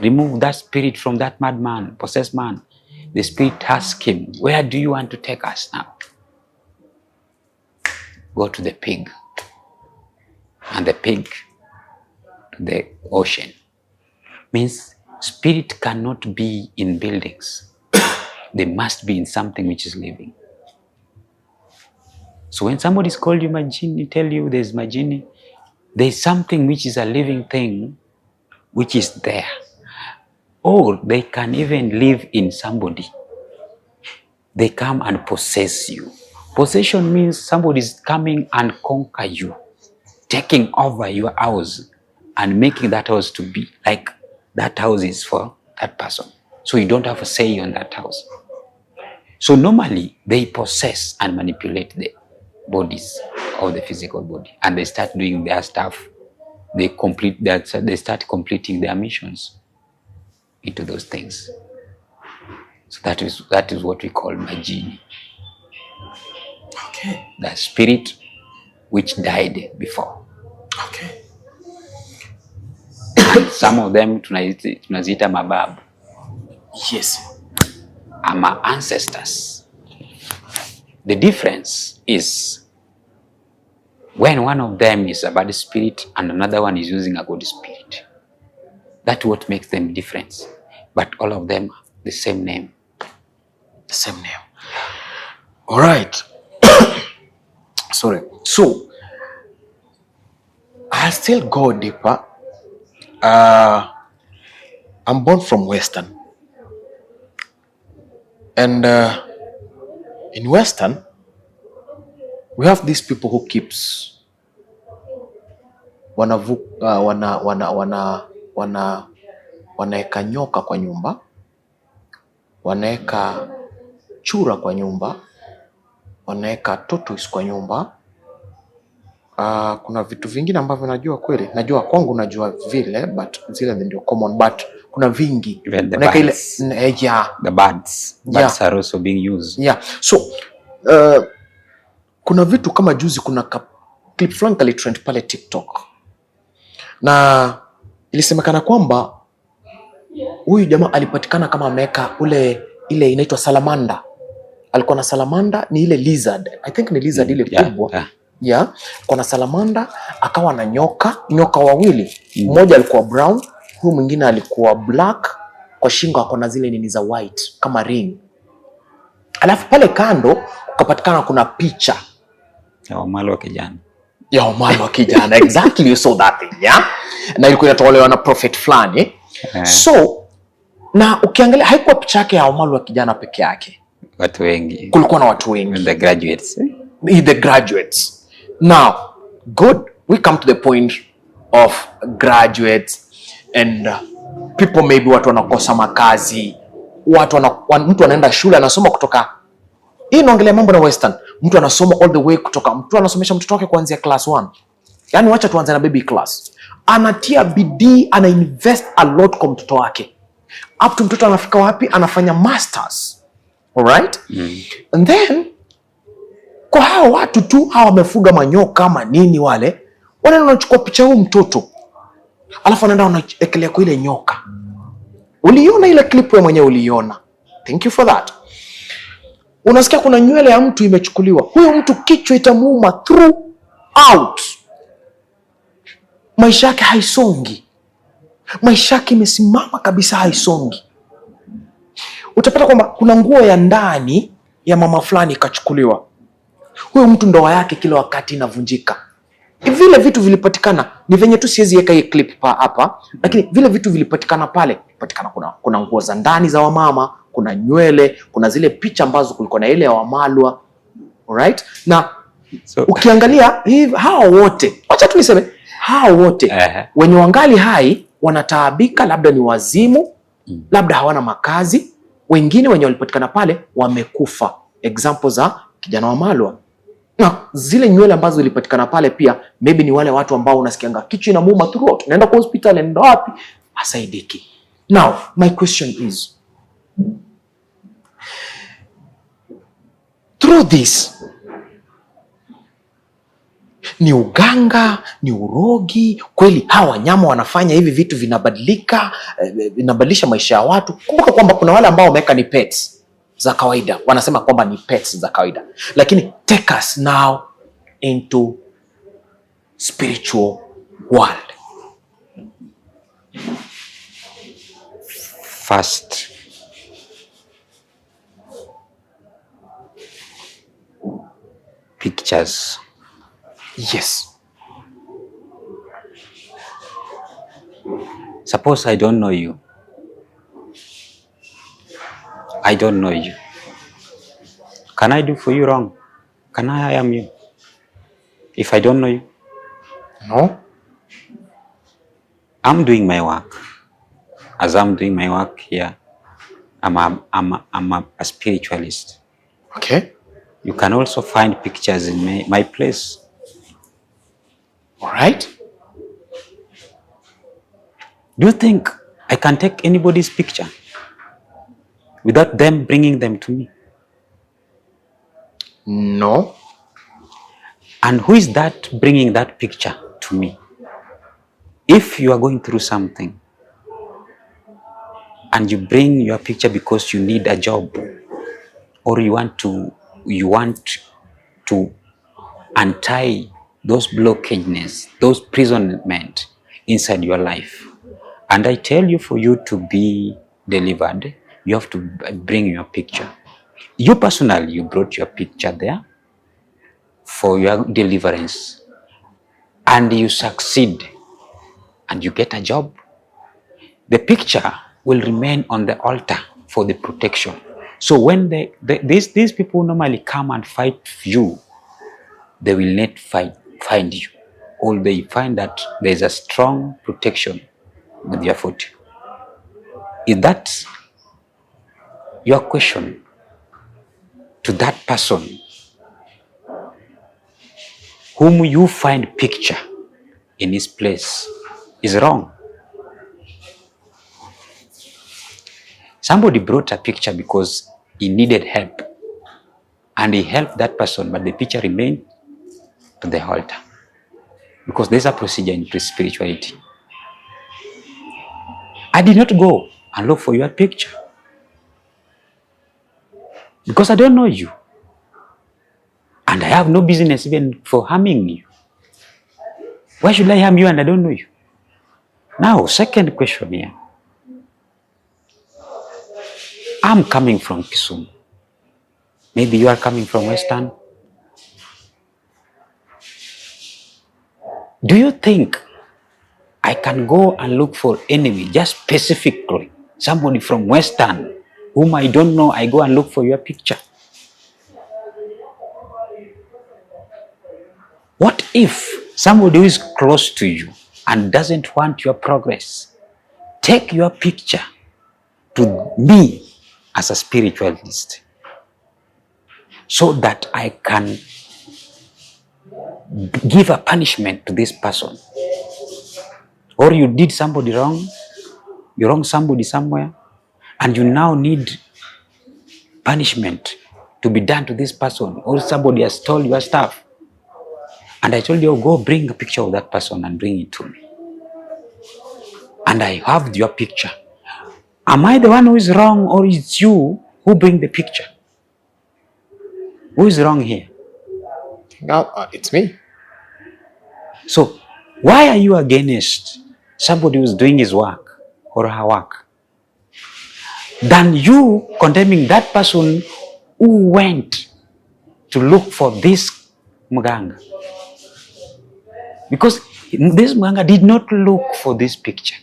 removed that spirit from that madman, possessed man, the spirit asked him, where do you want to take us now? Go to the pig. And the pig to the ocean. Means spirit cannot be in buildings. They must be in something which is living. So when somebody's called you Majini, tell you there's Majini, there's something which is a living thing which is there. Or they can even live in somebody. They come and possess you. Possession means somebody's coming and conquer you, taking over your house and making that house to be like that house is for that person. So you don't have a say on that house. So normally they possess and manipulate the bodies of the physical body, and they start doing their stuff. They complete that. They start completing their missions into those things. So that is what we call Majini. Okay. The spirit which died before. Okay. And some of them tunazita mababu. Yes. Ama ancestors. The difference is when one of them is a bad spirit and another one is using a good spirit. That's what makes them different. But all of them the same name. The same name. All right. Sorry. So I'll still go deeper. I'm born from Western. And in Western, we have these people who keeps wanaeka nyoka kwa nyumba, wanaeka chura kwa nyumba, wanaeka tortoise kwa nyumba. Kuna vitu vingine ambavyo najua kweli, najua kwangu najua vile, but zile ndio common, but kuna vingi. Even the birds. Yeah. The birds. Birds are also being used. Yeah. So kuna vitu kama juzi kuna clip fulani kali trend pale TikTok. Na ilisemekana kwamba huyu jamaa alipatikana kama ameweka ile inaitwa salamander. Alikuwa na salamander, ni ile lizard. I think ni lizard ile kubwa. Yeah. Kuna salamander, akawa na nyoka wawili. Mmoja alikuwa brown, huyu mwingine alikuwa black, kwa shingo akona zile nini za white kama ring. Alafu pale kando kukapatikana kuna picha ya Wamalo wa kijana. Ya Wamalo wa kijana. Exactly, you saw that thing, yeah? Na ilikuwa inatolewa na prophet fulani. So, na ukiangalia haikuwa picha yake ya Wamalo wa kijana peke yake. Watu wengi. Kulikuwa na watu wengi. The graduates. The graduates. Now, good, we come to the point of graduates and people, maybe watu wanakosa makazi, mtu anaenda shule anasoma kutoka, hii naongelea mambo na Western, mtu anasoma all the way kutoka, mtu anasomesha mtoto wake kuanzia class 1. Yani wacha tuanze na baby class. Anatia bidii, ana invest a lot kwa mtoto wake. Up to mtoto anafika wapi? Anafanya masters. All right? And then kwa hao watu tu hawa wamefuga manyoka kama nini, wale wanaenda wanachukua picha huu mtoto, alafu wanaenda wanaekelea kwa ile nyoka. Uliona ile clip wewe mwenyewe uliona? Thank you for that. Unasikia kuna nywele ya mtu imechukuliwa, huyo mtu kichwa itamuuma throughout. Maisha yake haisongi, maisha yake imesimama kabisa, haisongi. Utapata kwamba kuna nguo ya ndani ya mama fulani ikachukuliwa, huyo mtu ndoa yake kila wakati inavunjika. Vile vitu vilipatikana, ni venye tu siwezi weka hii clip hapa, lakini vile vitu vilipatikana pale. Kuna nguo za ndani za wamama, kuna nywele, kuna zile picha ambazo kulikuwa na ile ya Wamalwa. Alright? Na ukiangalia hao wote, acha tu niseme hao wote wenye wangali hai wanataabika, labda ni wazimu, labda hawana makazi. Wengine wenye walipatikana pale wamekufa. Example za kijana Wamalwa. Na zile nywele ambazo zilipatikana pale pia, maybe ni wale watu ambao unasikianga kichwa inamuuma throughout, naenda kwa hospitali, nenda wapi, hasaidiki. Now, my question is, through this, Ni uganga, ni urogi kweli? Hawa wanyama wanafanya hivi vitu, vinabadilika, vinabadilisha maisha ya watu. Kumbuka kwamba kuna wale ambao wameweka ni pets za kawaida, wanasema kwamba ni pets za kawaida, lakini take us now into spiritual world. First, pictures. Yes. Suppose I don't know you. I don't know you. Can I do for you wrong? Can I harm you if I don't know you? No. I'm doing my work. As I'm doing my work here, I'm a spiritualist. Okay. You can also find pictures in my place. All right. Do you think I can take anybody's picture without them bringing them to me? No. And who is that bringing that picture to me? If you are going through something and you bring your picture because you need a job, or you want to untie those blockages, those imprisonment inside your life, and I tell you, for you to be delivered, you have to bring your picture. You personally, you brought your picture there for your deliverance, and you succeed and you get a job. The picture will remain on the altar for the protection. So when these people normally come and fight you, they will not find you, or they find that there is a strong protection with your foot. Is that your question to that person whom you find picture in his place is wrong? Somebody brought a picture because he needed help, and he helped that person, but the picture remained to the altar, because there's a procedure in spirituality. I did not go and look for your picture because I don't know you, and I have no business even for harming you. Why should I harm you and I don't know you? Now, second question here. I'm coming from Kisumu. Maybe you are coming from Western. Do you think I can go and look for enemy, just specifically somebody from Western whom I don't know, I go and look for your picture? What if somebody who is close to you and doesn't want your progress take your picture to me as a spiritualist so that I can give a punishment to this person? Or you did somebody wrong, you wronged somebody somewhere, and you now need punishment to be done to this person, or somebody has stole your stuff, and I told you, go bring a picture of that person and bring it to me, and I have your picture. Am I the one who is wrong, or is you who bring the picture? Who is wrong here? No, it's me. So why are you against somebody who's doing his work or her work than you condemning that person who went to look for this mganga? Because this mganga did not look for this picture.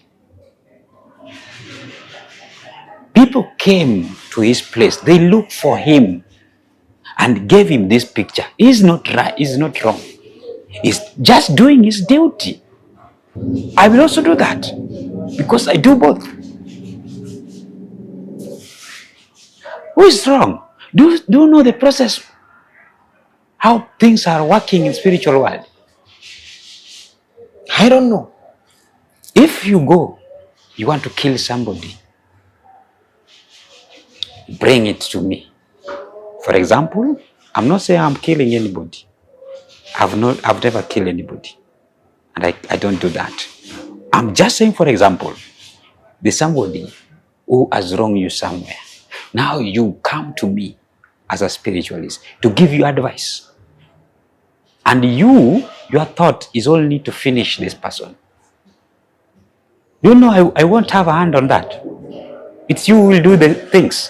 People came to his place, they looked for him and gave him this picture. He's not right, he's not wrong. He's just doing his duty. I will also do that because I do both. Who is wrong? Do you know the process, how things are working in spiritual world? I don't know. If you go, you want to kill somebody, bring it to me. For example, I'm not saying I'm killing anybody. I've never killed anybody. And I don't do that. I'm just saying, for example, there's somebody who has wronged you somewhere. Now you come to me as a spiritualist to give you advice. And your thought is only to finish this person. You know, I won't have a hand on that. It's you who will do the things.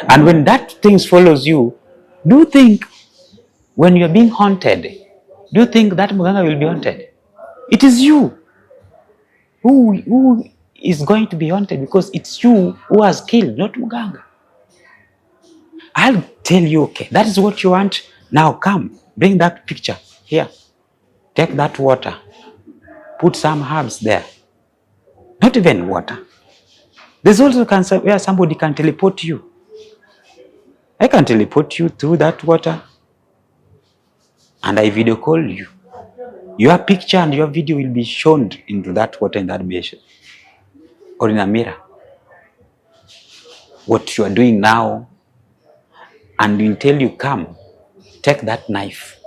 And when that things follows you, do you think when you're being haunted, do you think that Muganga will be haunted? It is you who is going to be haunted, because it's you who has killed, not Muganga. I'll tell you, okay, that is what you want. Now come, bring that picture here. Take that water. Put some herbs there. Not even water. There's also cancer where somebody can teleport you. I can teleport you through that water, and I video call you. Your picture and your video will be shown into that water in that basin or in a mirror. What you are doing now, and until you come, take that knife,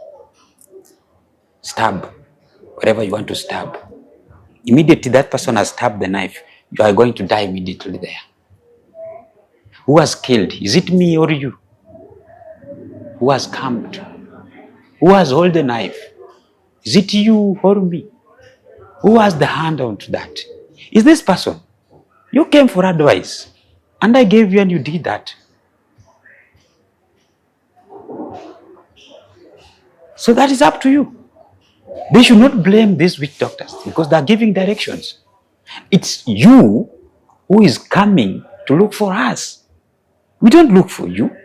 stab wherever you want to stab. Immediately that person has stabbed the knife, you are going to die immediately there. Who has killed? Is it me or you? Who has come? Who has held the knife? Is it you or me? Who has the hand onto that? Is this person? You came for advice, and I gave you and you did that. So that is up to you. They should not blame these witch doctors because they are giving directions. It's you who is coming to look for us. We don't look for you.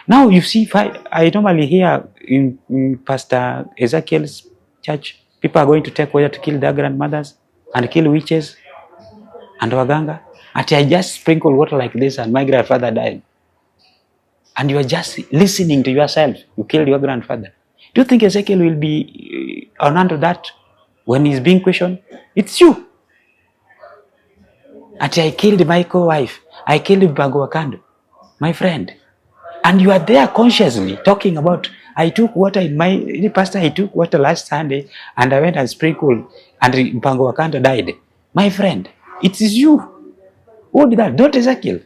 Now you see, if I normally hear in Pastor Ezekiel's church, people are going to take water to kill their grandmothers and kill witches and waganga. And I just sprinkle water like this and my grandfather died. And you are just listening to yourself. You killed your grandfather. Do you think Ezekiel will be under that when he's being questioned? It's you. And I killed my co-wife. I killed Mpango Wakando, my friend. And you are there consciously talking about, I took water in my, pastor, I took water last Sunday and I went and sprinkled and Mpango Wakando died. My friend, it is you who did that, not Ezekiel.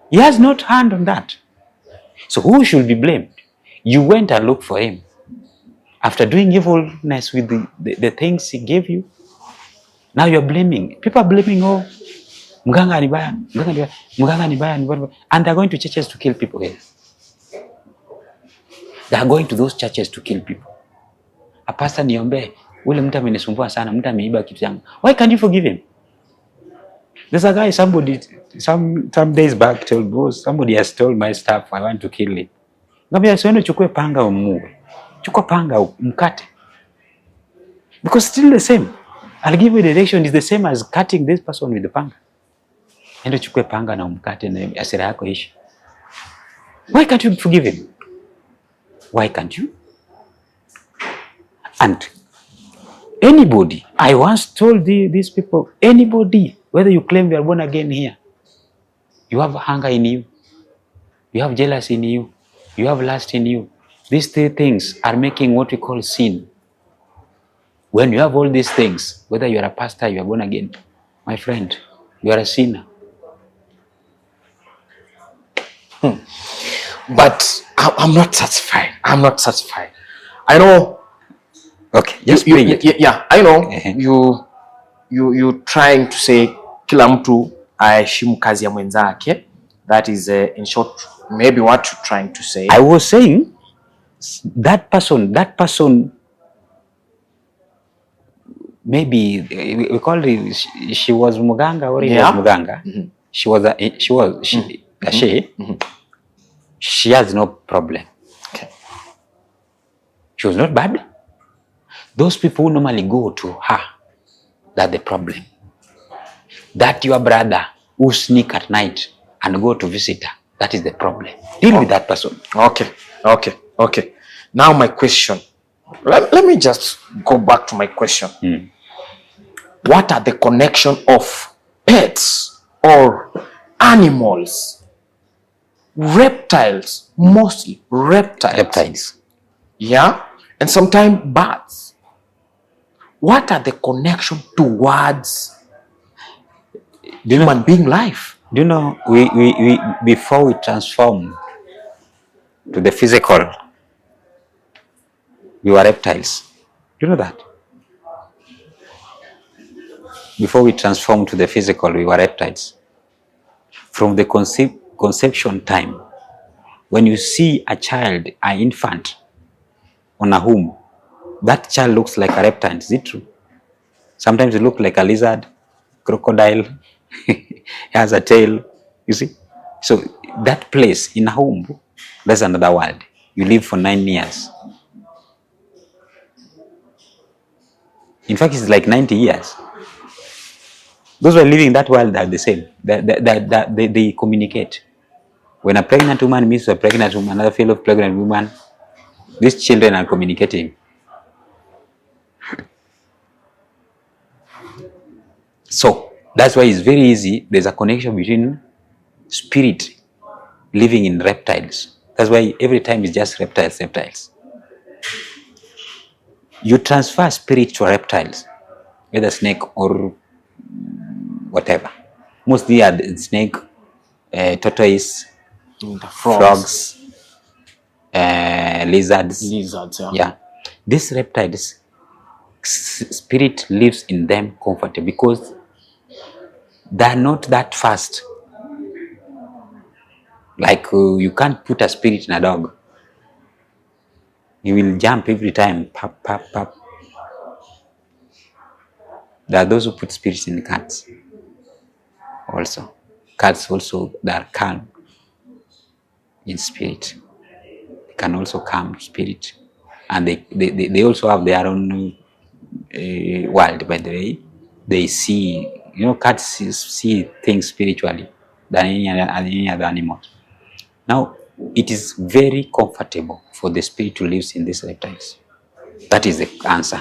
He has not hand on that. So who should be blamed? You went and looked for him. After doing evilness with the things he gave you, now you're blaming. People are blaming, oh, Mganga ni baya, Mganga ni baya, and they're going to churches to kill people here. They are going to those churches to kill people. A pastor niombe, ule mtu amenisumbua sana, mtu ameiba kitu yangu. Why can't you forgive him? There's a guy, somebody, some days back told me, somebody has told my staff, I want to kill it. Ngambia siwende chukue panga umuue. Chukua panga umkate. Because still the same. I'll give you the direction is the same as cutting this person with the panga. Endo chukue panga na umkate na hasira yako ishi. Why can't you forgive him? Why can't you? And anybody, I once told these people, anybody, whether you claim you are born again here, you have hunger in you, you have jealousy in you, you have lust in you. These three things are making what we call sin. When you have all these things, whether you are a pastor, you are born again, my friend, you are a sinner. But I'm not satisfied. I'm not satisfied. I know. Okay, just bring it. Yeah, I know. You trying to say kila mtu aheshimu kazi ya mwenzake. That is in short maybe what you're trying to say. I was saying that person maybe we call it she was Muganga or he was Muganga. Mm-hmm. She has no problem. Okay. She was not bad. Those people who normally go to her, that's the problem. That your brother who sneak at night and go to visit her, that is the problem. Deal with that person. Okay. Now my question. Let me just go back to my question. What are the connection of pets or animals, reptiles, mostly reptiles? Reptiles. Yeah. And sometimes birds. What are the connection towards human being life? Do you know, we before we transform to the physical, we were reptiles. Do you know that? Before we transform to the physical, we were reptiles. From the conception time, when you see a child, an infant on a womb, that child looks like a reptile. Is it true? Sometimes it looks like a lizard, crocodile, has a tail, you see? So that place in a womb, that's another world. You live for 9 years. In fact, it's like 90 years. Those who are living in that world are the same. They communicate. When a pregnant woman meets a pregnant woman, another fellow pregnant woman, these children are communicating. So that's why it's very easy. There's a connection between spirit living in reptiles. That's why every time it's just reptiles. You transfer spirit to reptiles, whether snake or whatever. Mostly are snake, tortoise, frogs, lizards. Yeah. These reptiles, spirit lives in them comfortably because they're not that fast. Like you can't put a spirit in a dog. He will jump every time. Pap, pap, pap. There are those who put spirits in cats also. Cats also, they are calm in spirit. They can also calm spirit. And they also have their own world, by the way. They see, cats see things spiritually than any other animal. Now, it is very comfortable for the spirit to live in these reptiles. That is the answer.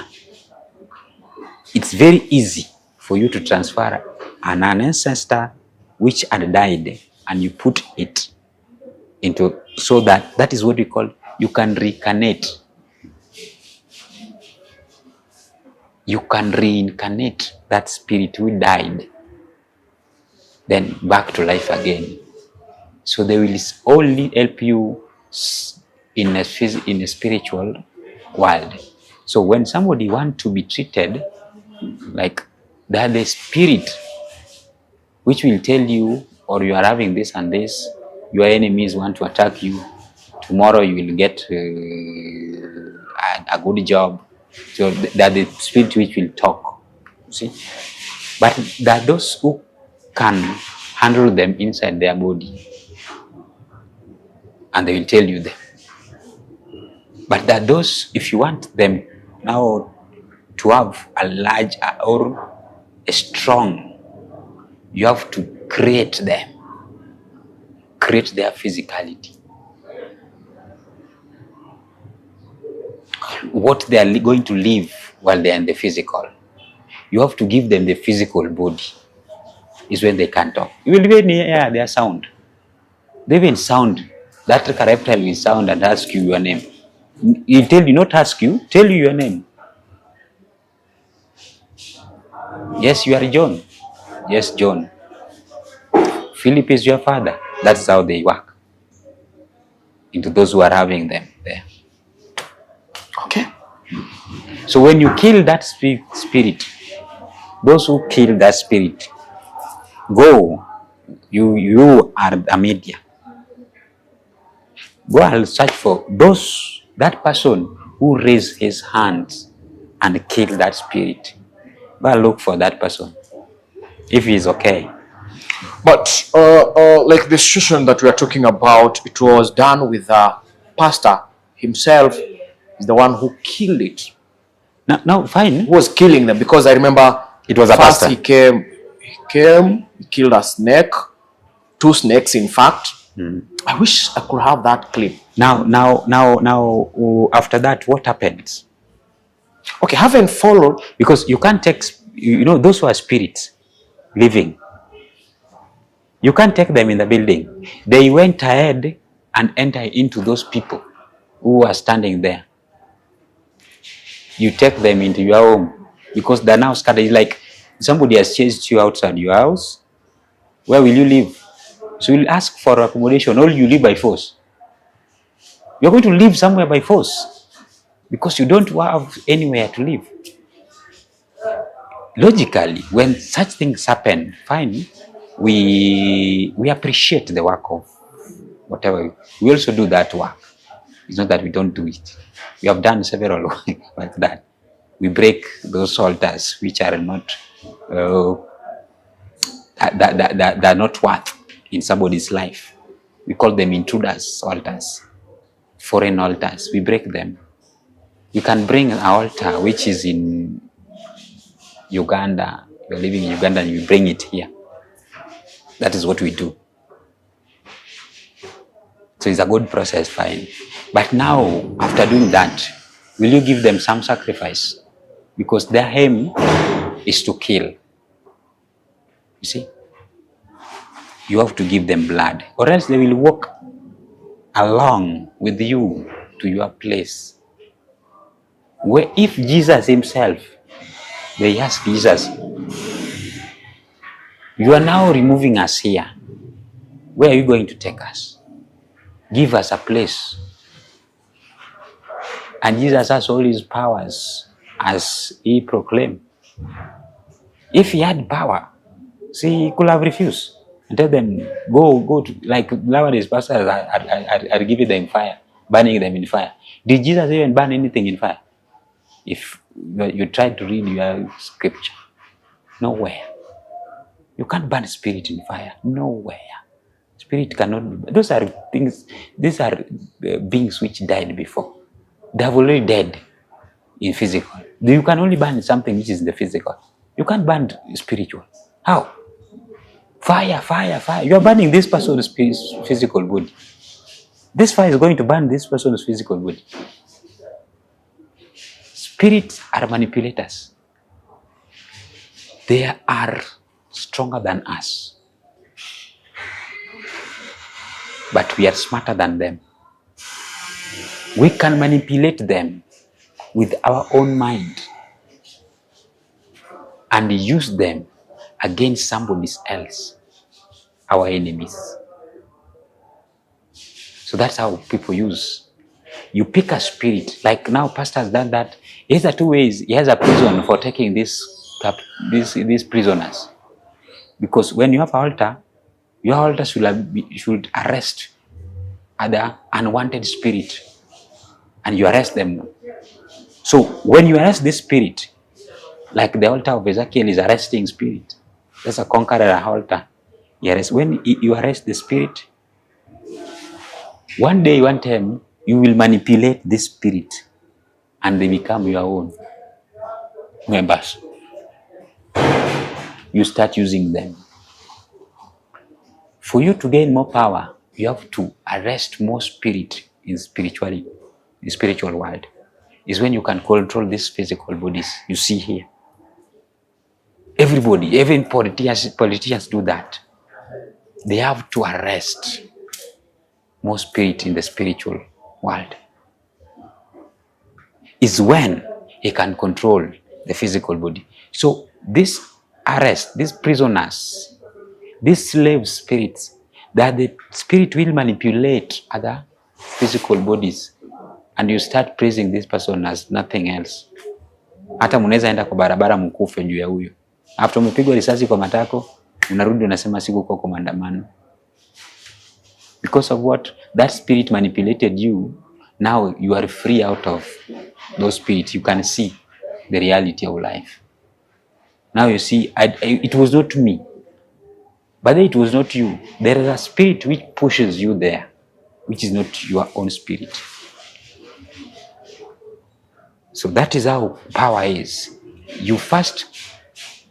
It's very easy for you to transfer an ancestor which had died and you put it into, so that is what we call, you can reincarnate. You can reincarnate that spirit who died, then back to life again. So they will only help you in a spiritual world. So when somebody wants to be treated, like that, the spirit which will tell you, or you are having this and this, your enemies want to attack you, tomorrow you will get a good job. So that the spirit which will talk, see. But there are those who can handle them inside their body, and they will tell you them. But there are those, if you want them now to have a large or a strong, you have to create them, create their physicality. What they are going to live while they are in the physical, you have to give them the physical body. Is when they can talk. You will even hear their sound. They even sound. That reptile will sound and ask you your name. He'll tell you, not ask you, tell you your name. Yes, you are John. Yes, John. Philip is your father. That's how they work into those who are having them there. Okay. So when you kill that spirit, those who kill that spirit, go. You are a media. Go and search for that person who raised his hands and killed that spirit. Go and look for that person, if he is okay. But like the situation that we are talking about, it was done with the pastor himself, is the one who killed it. No, fine. Who was killing them? Because I remember it was a first pastor. He killed a snake, 2 snakes in fact. I wish I could have that clip. Now, after that, what happens? Okay, haven't followed. Because you can't take, those who are spirits living, you can't take them in the building. They went ahead and entered into those people who are standing there. you take them into your home because they're now scattered. It's like somebody has chased you outside your house. Where will you live? So you'll ask for accommodation, or you live by force. You're going to live somewhere by force because you don't have anywhere to live. Logically, when such things happen, fine, we appreciate the work of whatever. We also do that work. It's not that we don't do it. We have done several like that. We break those altars which are not that are not worth in somebody's life. We call them intruders altars, foreign altars. We break them. You can bring an altar which is in Uganda. You're living in Uganda and you bring it here. That is what we do. So it's a good process, fine. But now, after doing that, will you give them some sacrifice? Because their aim is to kill. You see? You have to give them blood, or else they will walk along with you to your place. Where if Jesus himself, they ask Jesus, you are now removing us here. Where are you going to take us? Give us a place. And Jesus has all his powers as he proclaimed. If he had power, see, he could have refused and tell them, go to, like nowadays pastors are giving them fire, burning them in fire. Did Jesus even burn anything in fire? If you try to read your scripture, nowhere. You can't burn spirit in fire, nowhere. Spirit cannot be. Those are things, these are beings which died before. They have already died in physical. You can only burn something which is in the physical. You can't burn spiritual. How? Fire, fire, fire. You are burning this person's physical body. This fire is going to burn this person's physical body. Spirits are manipulators. They are stronger than us. But we are smarter than them. We can manipulate them with our own mind and use them against somebody else, our enemies. So that's how people use. You pick a spirit, like now pastor has done that. He has 2 ways. He has a prison for taking these prisoners. Because when you have an altar, your altar should arrest other unwanted spirit. And you arrest them. So when you arrest this spirit, like the altar of Ezekiel is arresting spirit. That's a conqueror altar. When you arrest the spirit, one day, one time, you will manipulate this spirit and they become your own members. You start using them. For you to gain more power, you have to arrest more spirit in spirituality. The spiritual world is when you can control these physical bodies you see here. Everybody, even politicians do that. They have to arrest more spirit in the spiritual world. Is when he can control the physical body. So this arrest, these prisoners, these slave spirits, that the spirit will manipulate other physical bodies. And you start praising this person as nothing else. Hata mnaweza enda kwa barabara mkufe juu ya huyo. After umepigwa risasi kwa matako, unarudi unasema siku kwa maandamano. Because of what? That spirit manipulated you. Now you are free out of those spirits. You can see the reality of life. Now you see, it was not me. But it was not you. There is a spirit which pushes you there, which is not your own spirit. So that is how power is. You first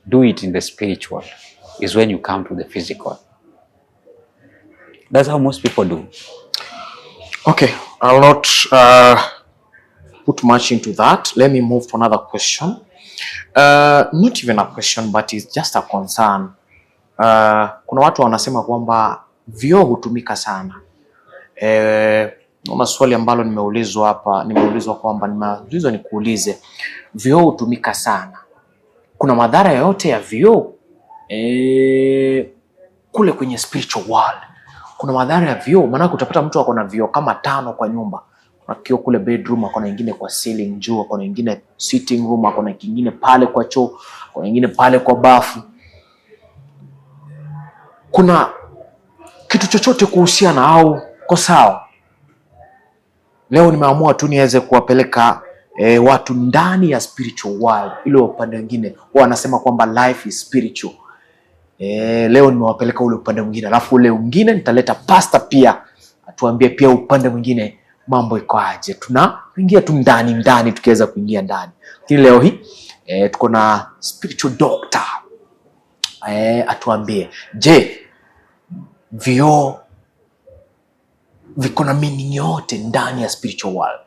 do it in the spiritual, is when you come to the physical. That's how most people do. Okay, I'll not put much into that. Let me move to another question. Not even a question, but it's just a concern. Kuna watu wanasema kwamba vyoo hutumika sana. Naona swali ambalo nimeulizwa hapa, nimeulizwa nikuulize, vioo hutumika sana, kuna madhara yoyote ya vioo? Kule kwenye spiritual world kuna madhara ya vioo, maana utapata mtu ako na vioo kama 5 kwa nyumba. Kuna kioo kule bedroom, ako na ingine kwa ceiling juu, ako na ingine sitting room, ako na kingine pale kwa choo, ako na ingine pale kwa bafu. Kuna kitu chochote kuhusiana au kwa sawa? Leo nimeamua tu niweze kuwapeleka watu ndani ya spiritual world, ile upande mwingine wanasema kwamba life is spiritual. Leo nimewapeleka ule upande mwingine, alafu ule mwingine nitaleta pastor pia atuambie pia upande mwingine mambo iko aje. Tunaingia tu ndani tukiweza kuingia ndani. Lakini leo hii tuko na spiritual doctor atuambie, je, vioo viko na meaning yote ndani ya spiritual world?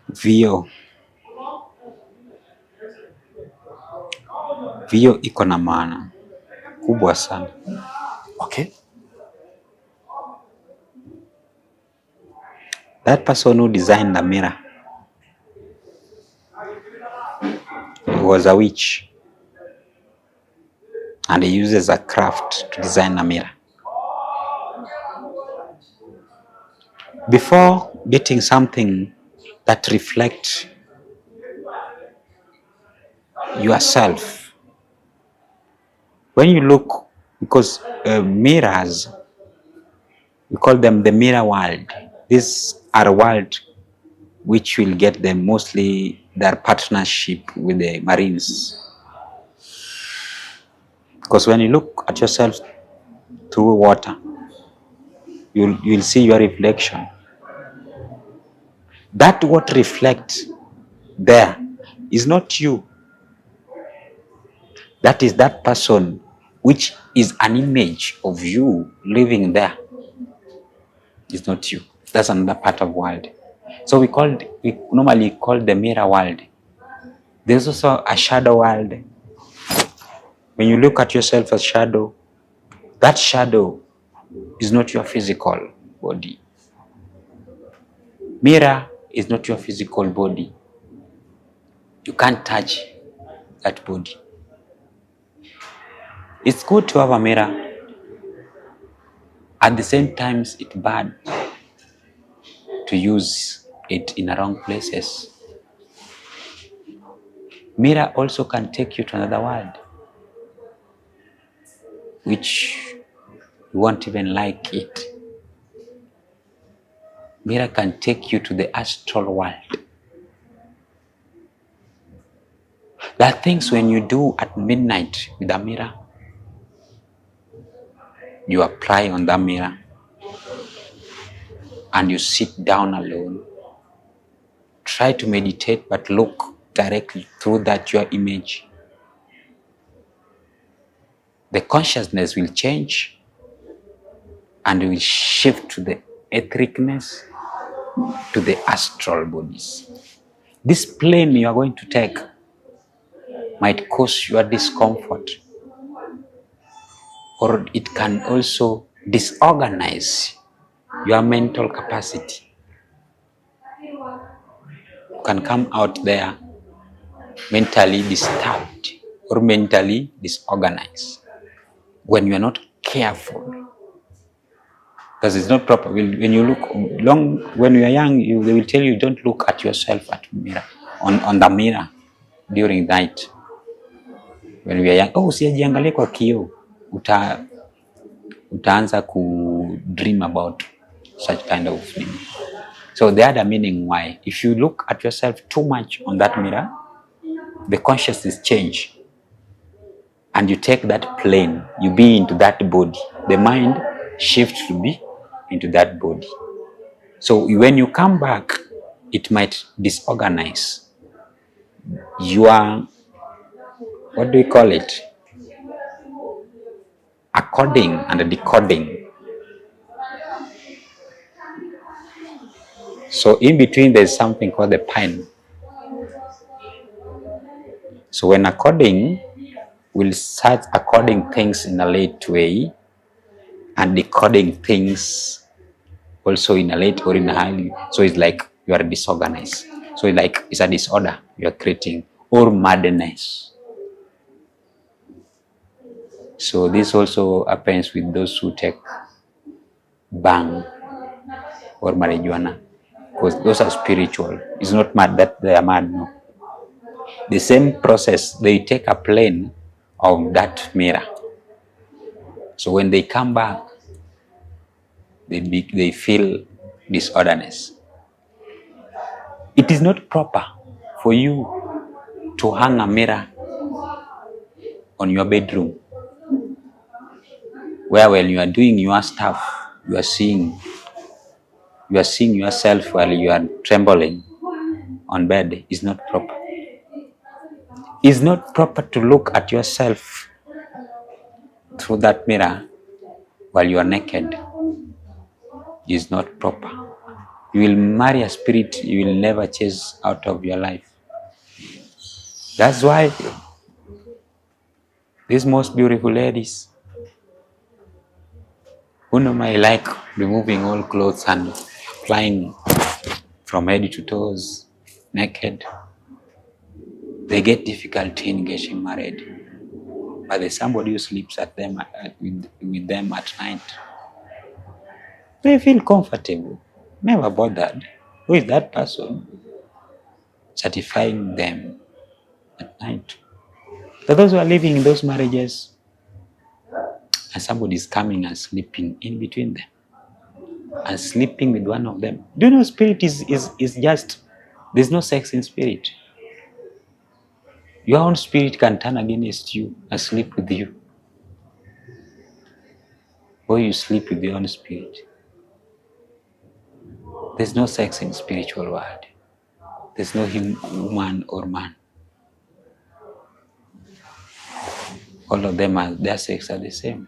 Vioo iko na maana kubwa sana. Okay. That person who designed the mirror was a witch, and he uses a craft to design a mirror. Before getting something that reflects yourself, when you look, because mirrors, we call them the mirror world. These are a world which will get them mostly their partnership with the Marines. Because when you look at yourself through water, you'll see your reflection. That what reflects there is not you. That is that person which is an image of you living there. It's not you. That's another part of world. So we normally call the mirror world. There's also a shadow world. When you look at yourself as shadow, that shadow is not your physical body. Mirror is not your physical body. You can't touch that body. It's good to have a mirror. At the same time, it's bad to use it in the wrong places. Mirror also can take you to another world, which you won't even like it. Mirror can take you to the astral world. There are things when you do at midnight with a mirror, you apply on the mirror and you sit down alone. Try to meditate, but look directly through that your image. The consciousness will change and will shift to the ethericness, to the astral bodies. This plane you are going to take might cause your discomfort, or it can also disorganize your mental capacity. You can come out there mentally disturbed or mentally disorganized when you are not careful, because it's not proper. When you look when you are young, they will tell you don't look at yourself at mirror on the mirror during night. When we are young, usijiangalie kwa kioo, utaanza ku dream about such kind of thing. So the other meaning why, if you look at yourself too much on that mirror, the consciousness change, and you take that plane, you be into that body. The mind shifts to be into that body. So when you come back, it might disorganize your, what do we call it? According and decoding. So in between there's something called the pine. So when according will start according things in a late way, and decoding things also in a late or in a early. So it's like you are disorganized. So it's like it's a disorder you are creating, or madness. So this also happens with those who take bang or marijuana, because those are spiritual. It's not mad that they are mad, no. The same process, they take a plane of that mirror. So when they come back, they feel disorderness. It is not proper for you to hang a mirror on your bedroom, where when you are doing your stuff, you are seeing yourself while you are trembling on bed. Is not proper. It's not proper to look at yourself through that mirror while you are naked. Is not proper. You will marry a spirit you will never chase out of your life. That's why these most beautiful ladies who normally like removing all clothes and flying from head to toes naked, they get difficulty in getting married. But there's somebody who sleeps with them at night. They feel comfortable, never bothered. Who is that person satisfying them at night? So those who are living in those marriages, and somebody is coming and sleeping in between them, and sleeping with one of them. Do you know spirit is just, there's no sex in spirit. Your own spirit can turn against you and sleep with you. Or you sleep with your own spirit. There's no sex in spiritual world. There's no woman or man. All of them, their sex are the same.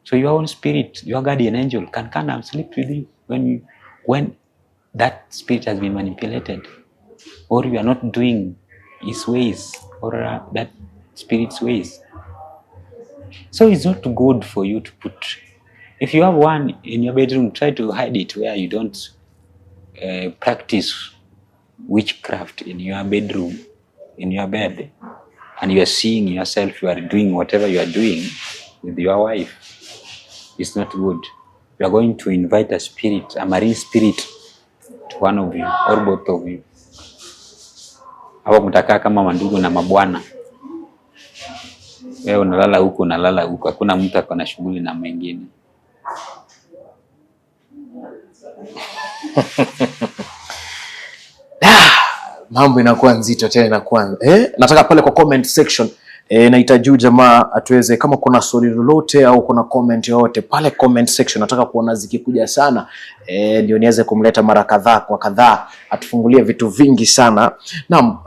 So your own spirit, your guardian angel can come and sleep with you when that spirit has been manipulated, or you are not doing his ways or that spirit's ways. So it's not good for you to put. If you have one in your bedroom, try to hide it where you don't practice witchcraft in your bedroom, in your bed, and you are seeing yourself, you are doing whatever you are doing with your wife. It's not good. You are going to invite a spirit, a marine spirit, to one of you or both of you. Hapo mtakaa kama mandugu na mabwana. Wewe unalala huku, hakuna mtu ako na shughuli na mwingine. Mambo inakuwa nzito tena inakuwa. Nataka pale kwa comment section nahitaji jamaa atuweze, kama kuna swali lolote au kuna comment yoyote pale comment section, nataka kuona zikikuja sana ndio niweze kumleta mara kadhaa kwa kadhaa atufungulie vitu vingi sana. Naam,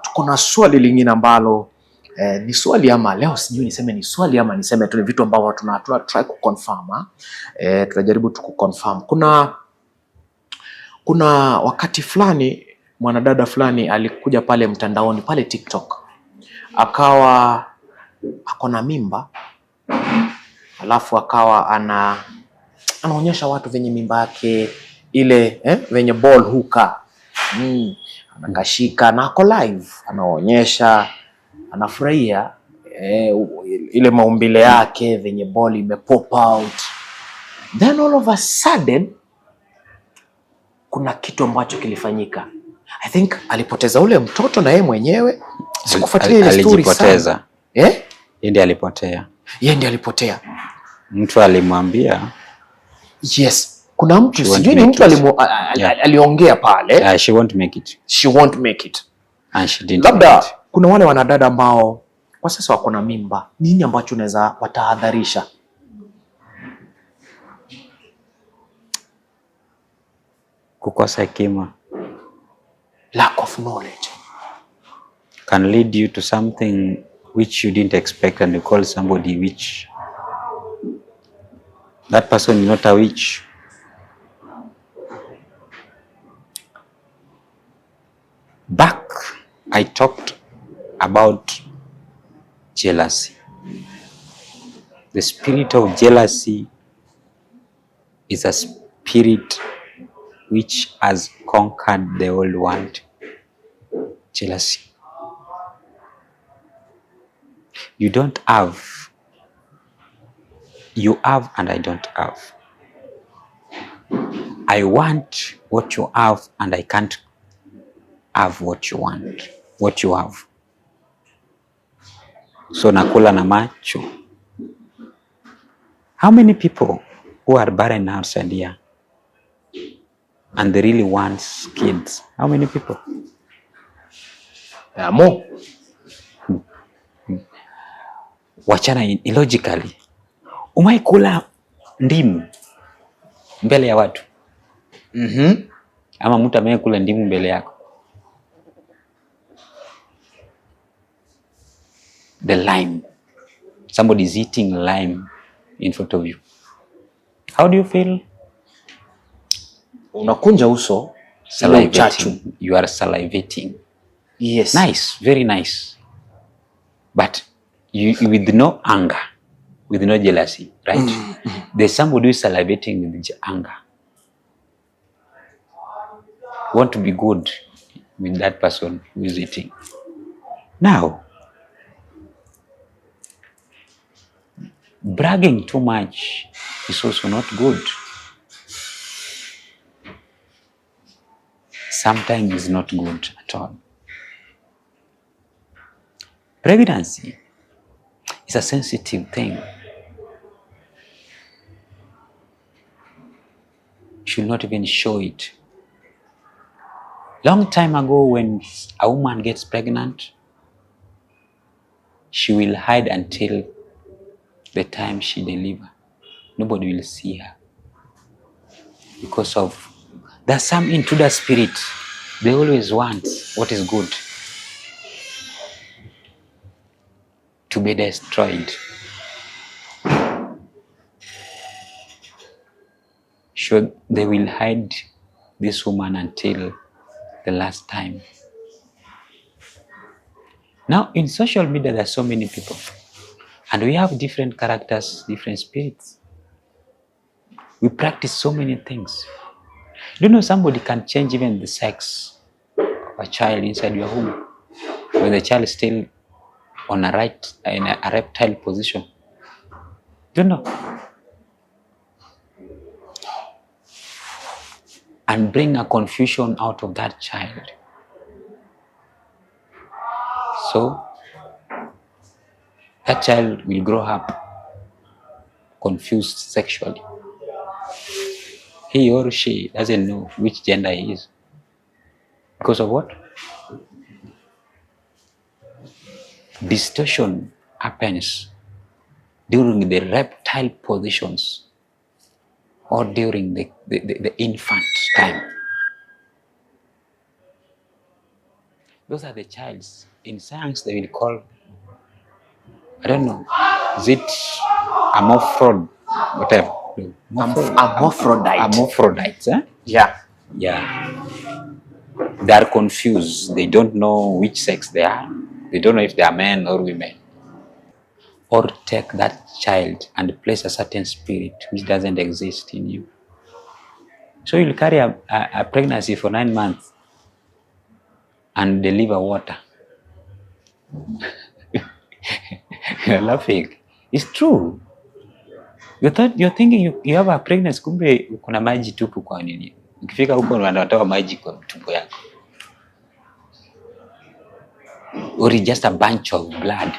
tuko na swali lingine ambalo ni swali ama leo sijui niseme ni swali ama niseme tu ni vitu ambavyo tuna try ku confirm. Tunajaribu tu ku confirm. Kuna wakati fulani mwanadada fulani alikuja pale mtandaoni pale TikTok, akawa akona mimba, alafu akawa anaonyesha watu venye mimba yake ile venye ball huka anakashika na ako live, anaonyesha, anafurahia ile maumbile yake venye ball imepop out. Then all of a sudden kuna kitu ambacho kilifanyika. I think alipoteza ule mtoto na yeye mwenyewe. Sikufuatilia ile story sana. Yeye ndiye alipotea. Yeye ndiye alipotea. Mtu alimwambia. Yes. Kuna mtu sijui ni mtu aliongea pale. She won't make it. She won't make it. And she didn't. Labda kuna wale wanadada ambao kwa sasa wako na mimba. Nini ambacho unaweza watahadharisha? Kukosa hekima. Lack of knowledge can lead you to something which you didn't expect, and you call somebody witch. That person is not a witch. Back, I talked about jealousy. The spirit of jealousy is a spirit which has conquered the old world. Jealousy. You don't have. You have and I don't have. I want what you have and I can't have what you want, what you have. So nakula na macho. How many people who are barren outside here and they really want kids? How many people? More. Wachana illogically. Umai kula ndimu mbele ya watu? Ama mtu amekula ndimu mbele yako? The lime. Somebody is eating lime in front of you. How do you feel? Unakunja uso. Salivating. You are salivating. Yes. Nice, very nice. But you with no anger, with no jealousy, right? There's somebody who is salivating with anger. You want to be good with that person who is eating. Now, bragging too much is also not good. Sometimes it's not good at all. Pregnancy is a sensitive thing. You should not even show it. Long time ago, when a woman gets pregnant, she will hide until the time she delivers. Nobody will see her. Because of, there's some intruder spirit. They always want what is good to be destroyed. Sure, they will hide this woman until the last time. Now, in social media, there are so many people. And we have different characters, different spirits. We practice so many things. You know, somebody can change even the sex of a child inside your home, when the child is still on in a reptile position. You know, and bring a confusion out of that child. So that child will grow up confused sexually. He or she doesn't know which gender he is. Because of what? Distortion happens during the reptile positions or during the infant time. Those are the childs. In science, they will call, I don't know, is it amorphod, whatever? Amorphodites, eh? Yeah. Yeah. They are confused. They don't know which sex they are. They don't know if they are men or women. Or take that child and place a certain spirit which doesn't exist in you. So you'll carry a pregnancy for 9 months and deliver water. You're laughing. It's true. You're thinking you have a pregnancy, kumbe kuna maji tupu kwa nini? Ukifika huko wanatoa maji kwa tumbo yako. Or just a bunch of blood.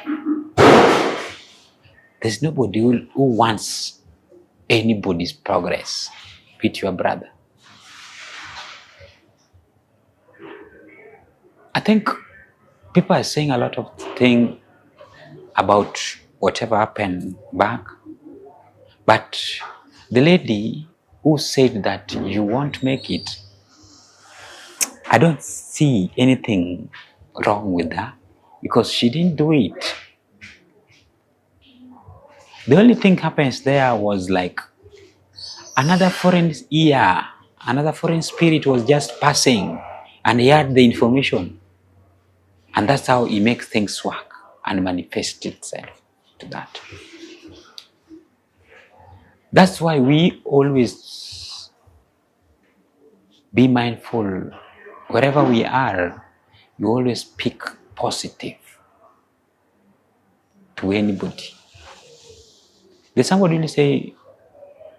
There's nobody who wants anybody's progress, be it your brother. I think people are saying a lot of things about whatever happened back. But the lady who said that you won't make it, I don't see anything wrong with her because she didn't do it. The only thing happens there was like another foreign ear, another foreign spirit was just passing and he had the information. And that's how he makes things work and manifest itself to that. That's why we always be mindful. Wherever we are, you always speak positive to anybody. There's somebody will say,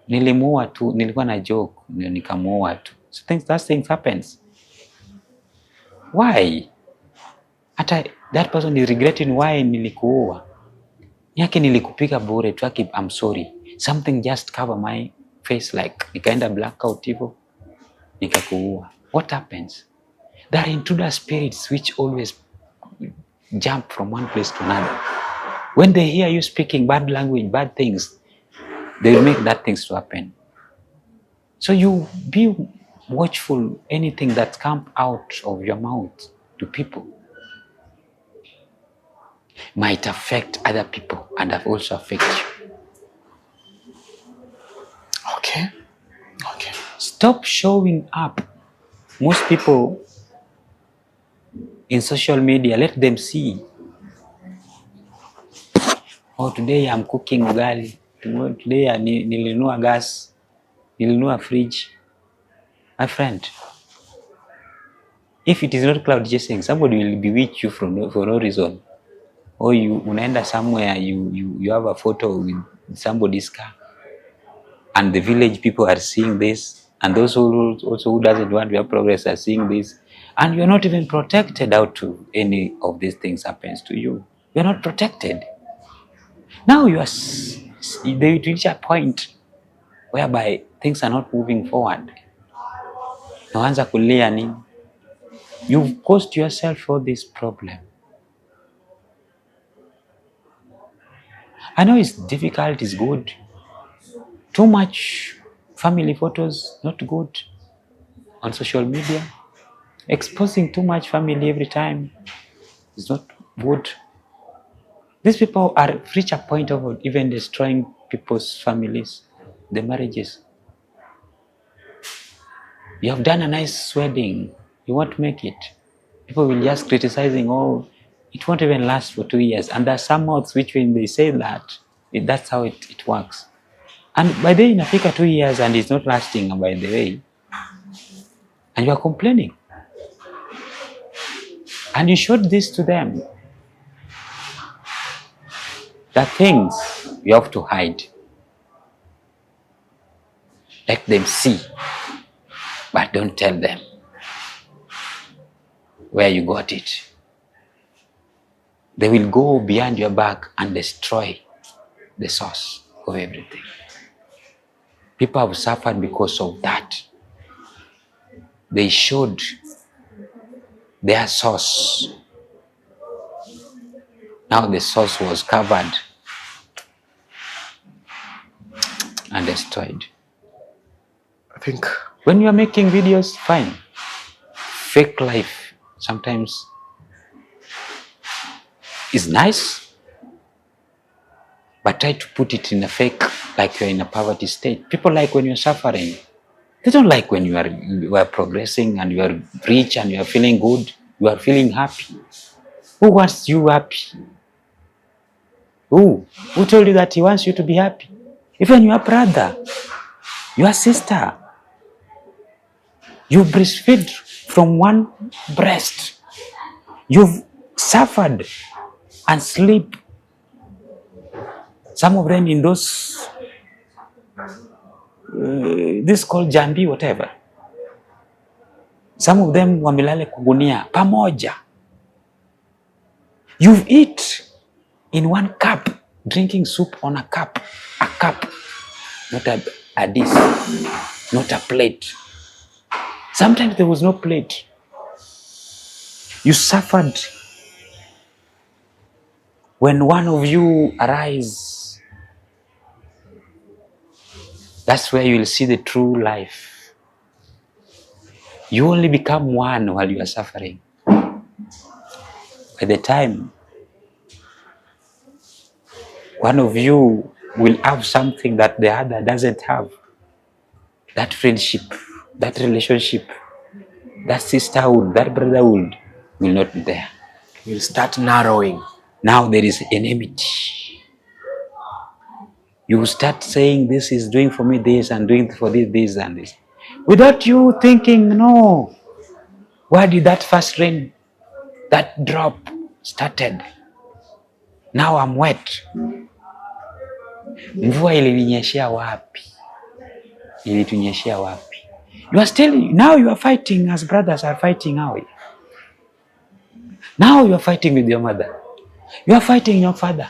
nilimuua tu, nilikuwa na joke, nikamuua tu. So that things happens. Why? Hata that person is regretting why nilikuua. Yake nilikupiga bure tu, I'm sorry. Something just cover my face, like nikaenda blackout hivyo, nikakuua. What happens? There are intruder spirits which always jump from one place to another. When they hear you speaking bad language, bad things, they will make that things to happen. So you be watchful anything that comes out of your mouth to people might affect other people and also affect you. Okay. Stop showing up. Most people in social media, let them see. Oh, today I'm cooking ugali. Today nilinunua gas. Nilinunua fridge. My friend, if it is not cloud chasing, somebody will bewitch you for no reason. Or you unaenda somewhere, you have a photo with somebody's car, and the village people are seeing this, and those who doesn't want your progress are seeing this, and you're not even protected out to any of these things happens to you. You're not protected. Now they reach a point whereby things are not moving forward. Naanza kulia nini? You've caused yourself all this problem. I know it's difficult, it's good. Too much family photos, not good. On social media, exposing too much family every time is not good. These people are reach a point of even destroying people's families, the marriages. You have done a nice wedding, you won't make it. People will just criticizing, oh, it won't even last for 2 years. And there are some mouths which when they say that's how it works. And by the way, inafika 2 years and it's not lasting, by the way, and you are complaining. And you showed this to them. The things you have to hide. Let them see, but don't tell them where you got it. They will go behind your back and destroy the source of everything. People have suffered because of that. They showed their source. Now the source was covered and destroyed. I think when you are making videos, fine. Fake life sometimes is nice, but try to put it in a fake, like you're in a poverty state. People like when you're suffering. They don't like when you are progressing and you are rich and you are feeling good, you are feeling happy. Who wants you happy? Who told you that he wants you to be happy? Even your brother, your sister, you breastfeed from one breast. You've suffered and sleep. Some of them in those, this called jambi, whatever. Some of them wamelale kugunia pamoja. You've eat in one cup, drinking soup on a cup, not a dish, not a plate. Sometimes there was no plate. You suffered. When one of you arise, that's where you will see the true life. You only become one while you are suffering. By the time one of you will have something that the other doesn't have, that friendship, that relationship, that sisterhood, that brotherhood will not be there. Will start narrowing. Now there is enmity. You start saying, this is doing for me this and doing for this and this. Without you thinking, no, where did that first rain, that drop started? Now I'm wet. Mvua ilininyeshea wapi? Ilitunyeshea wapi? You are still, now you are fighting as brothers are fighting now. Now you are fighting with your mother. You are fighting your father.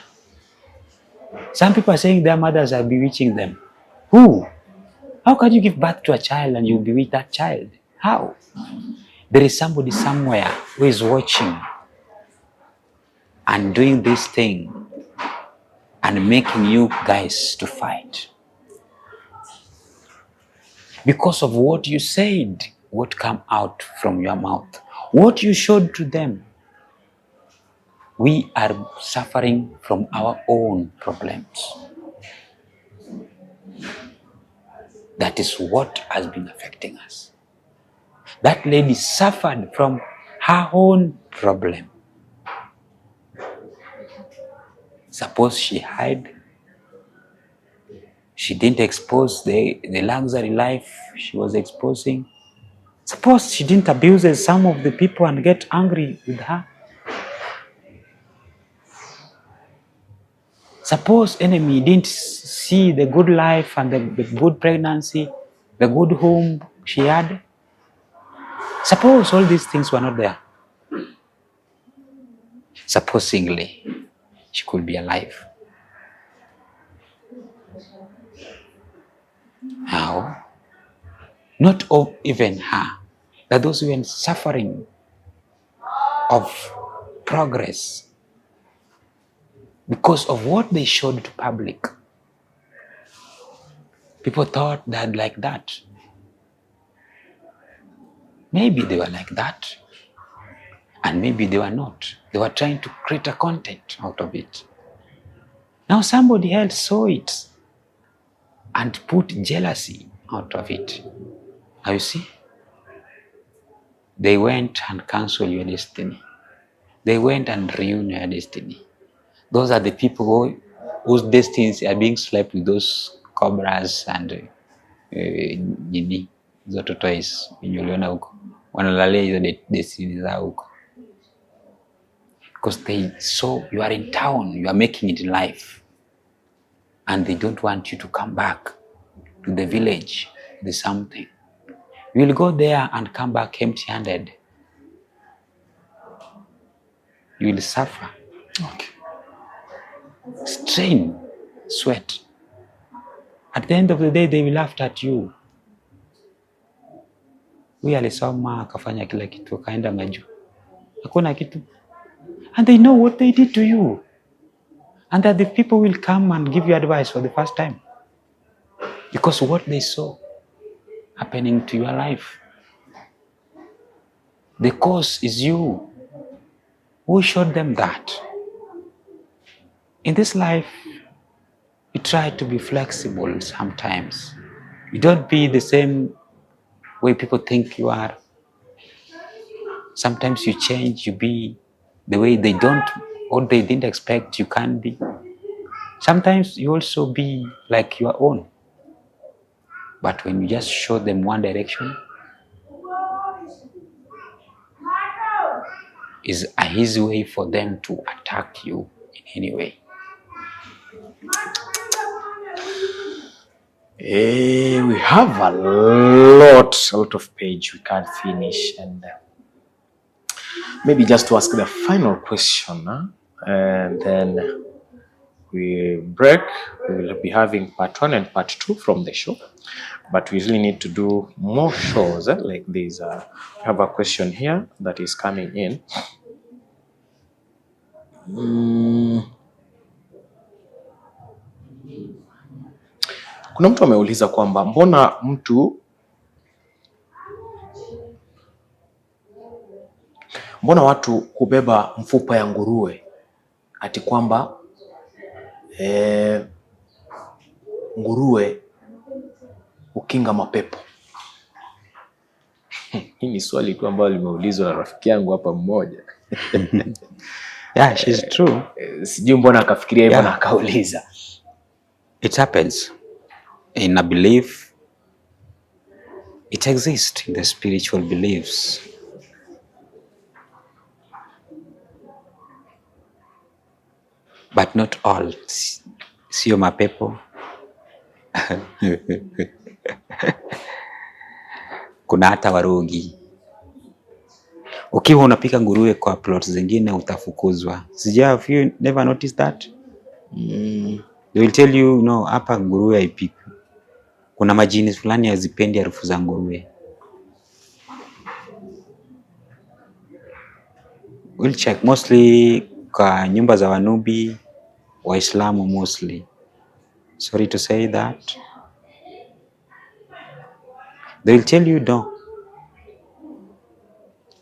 Some people are saying their mothers are bewitching them. Who? How can you give birth to a child and you bewitch that child? How? There is somebody somewhere who is watching and doing this thing and making you guys to fight. Because of what you said, what came out from your mouth, what you showed to them. We are suffering from our own problems. That is what has been affecting us. That lady suffered from her own problem. Suppose she hid, she didn't expose the luxury life she was exposing. Suppose she didn't abuse some of the people and get angry with her. Suppose enemy didn't see the good life and the good pregnancy, the good home she had. Suppose all these things were not there. Supposingly, she could be alive. How? Not even her, but those who were suffering of progress because of what they showed to public. People thought that like that. Maybe they were like that, and maybe they were not. They were trying to create a content out of it. Now somebody else saw it and put jealousy out of it. Now you see, they went and canceled your destiny. They went and ruined your destiny. Those are the people whose destinies are being slept with those cobras and hizo tortoise wenye uliona huko. Wanalalia hizo destiny zao huko. Because they saw you are in town, you are making it in life. And they don't want you to come back to the village with something. You will go there and come back empty-handed. You will suffer. Okay. Strain, sweat. At the end of the day, they will laugh at you. Huyu alisoma akafanya kila kitu akaenda maju. Hakuna kitu. And they know what they did to you. And that the people will come and give you advice for the first time. Because what they saw happening to your life. The cause is you. Who showed them that? In this life, you try to be flexible sometimes. You don't be the same way people think you are. Sometimes you change, you be the way they don't, or they didn't expect you can be. Sometimes you also be like your own. But when you just show them one direction, is a easy way for them to attack you in any way. We have a lot of page we can't finish, and maybe just to ask the final question, and then we break. We will be having part 1 and part 2 from the show, but we really need to do more shows like this. We have a question here that is coming in. Kuna mtu ameuliza kwamba mbona watu hubeba mfupa ya nguruwe ati kwamba nguruwe ukinga mapepo. Hii ni swali tu ambalo limeulizwa na rafiki yangu hapa mmoja. Yeah, she's true. Sijui mbona akafikiria hivyo na akauliza. It happens in a belief. It exists in the spiritual beliefs. But not all. Sio mapepo. Kuna hata warogi. Ukiwa unapika nguruwe kwa plots zingine utafukuzwa. Have you never noticed that? They will tell you, no, hapa nguruwe haipikwi. Kuna majini fulani hazipendi harufu za nguruwe. We'll check mostly kwa nyumba za Wanubi, Waislamu mostly. Sorry to say that. They will tell you no.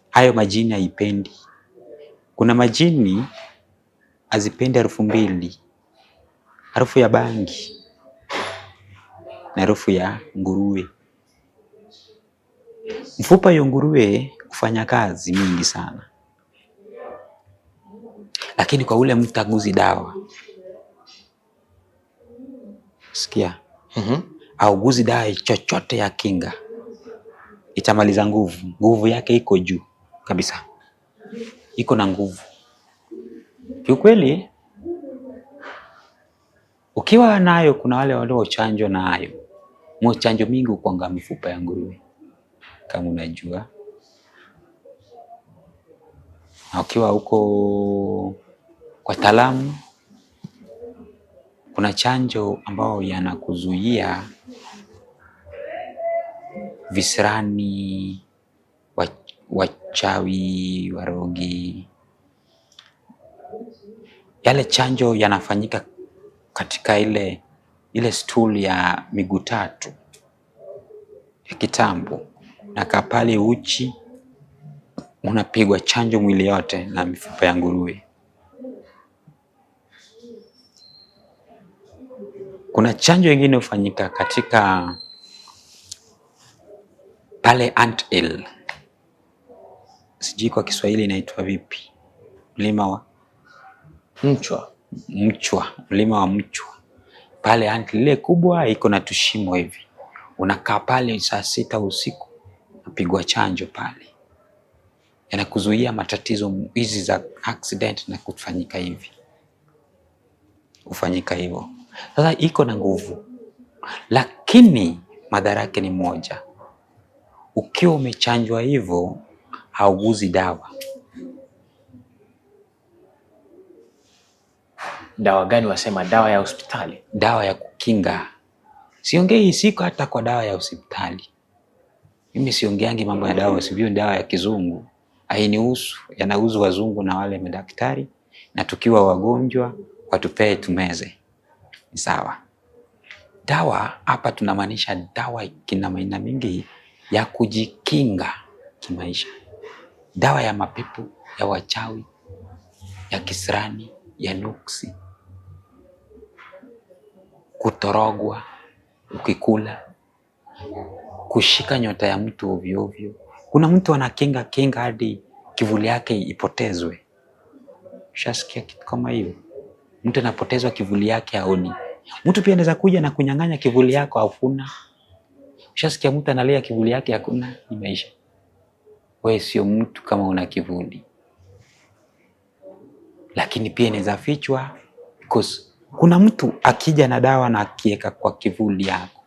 Hayo majini haipendi. Kuna majini hazipendi harufu mbili. Harufu ya bangi na harufu ya nguruwe. Mfupa ya nguruwe hufanya kazi mingi sana. Lakini kwa ule mtu aguzi dawa. Sikia. Au guzi dawa chochote ya kinga. Itamaliza nguvu. Nguvu yake iko juu kabisa. Iko na nguvu. Kiukweli, ukiwa nayo kuna wale waliochanjwa nayo. Chanjo mingi hukuanga mifupa ya nguruwe. Kama unajua. Na ukiwa huko kwa taalamu, kuna chanjo ambao yanakuzuia visirani, wachawi, warogi. Yale chanjo yanafanyika katika ile stool ya miguu tatu ya kitambo. Na kapali uchi unapigwa chanjo mwili yote na mifupa ya nguruwe. Kuna chanjo nyingine hufanyika katika pale Ant Hill. Sijui kwa Kiswahili inaitwa vipi. Mlima wa Mchwa. Mlima wa Mchwa. Pale Ant Hill ile kubwa iko na tushimo hivi. Unakaa pale saa 6 usiku, unapigwa chanjo pale. Yanakuzuia matatizo hizi za accident na kufanyika hivi. Ufanyika hivyo. Sasa iko na nguvu. Lakini madhara yake ni moja. Ukiwa umechanjwa hivyo, hauguzi dawa. Dawa gani wasema? Dawa ya hospitali? Dawa ya kukinga. Siongei siko hata kwa dawa ya hospitali. Mimi siongeangi mambo ya dawa, sivyo dawa ya kizungu. Hainihusu, yanahusu wazungu na wale madaktari, na tukiwa wagonjwa watupee tumeze. Ni sawa. Dawa hapa tunamaanisha dawa kina aina mingi ya kujikinga kimaisha. Dawa ya mapepo, ya wachawi, ya kisirani, ya nuksi. Kutorogwa, ukikula, kushika nyota ya mtu ovyo ovyo. Kuna mtu anakinga hadi kivuli yake ipotezwe. Ushasikia kitu kama hiyo? Mtu anapotezwa kivuli yake haoni. Mtu pia anaweza kuja na kunyang'anya kivuli yako hakuna. Ushasikia mtu analea kivuli yake hakuna, ni maisha. Wewe sio mtu kama una kivuli. Lakini pia inaweza fichwa because kuna mtu akija na dawa na akiweka kwa kivuli yako,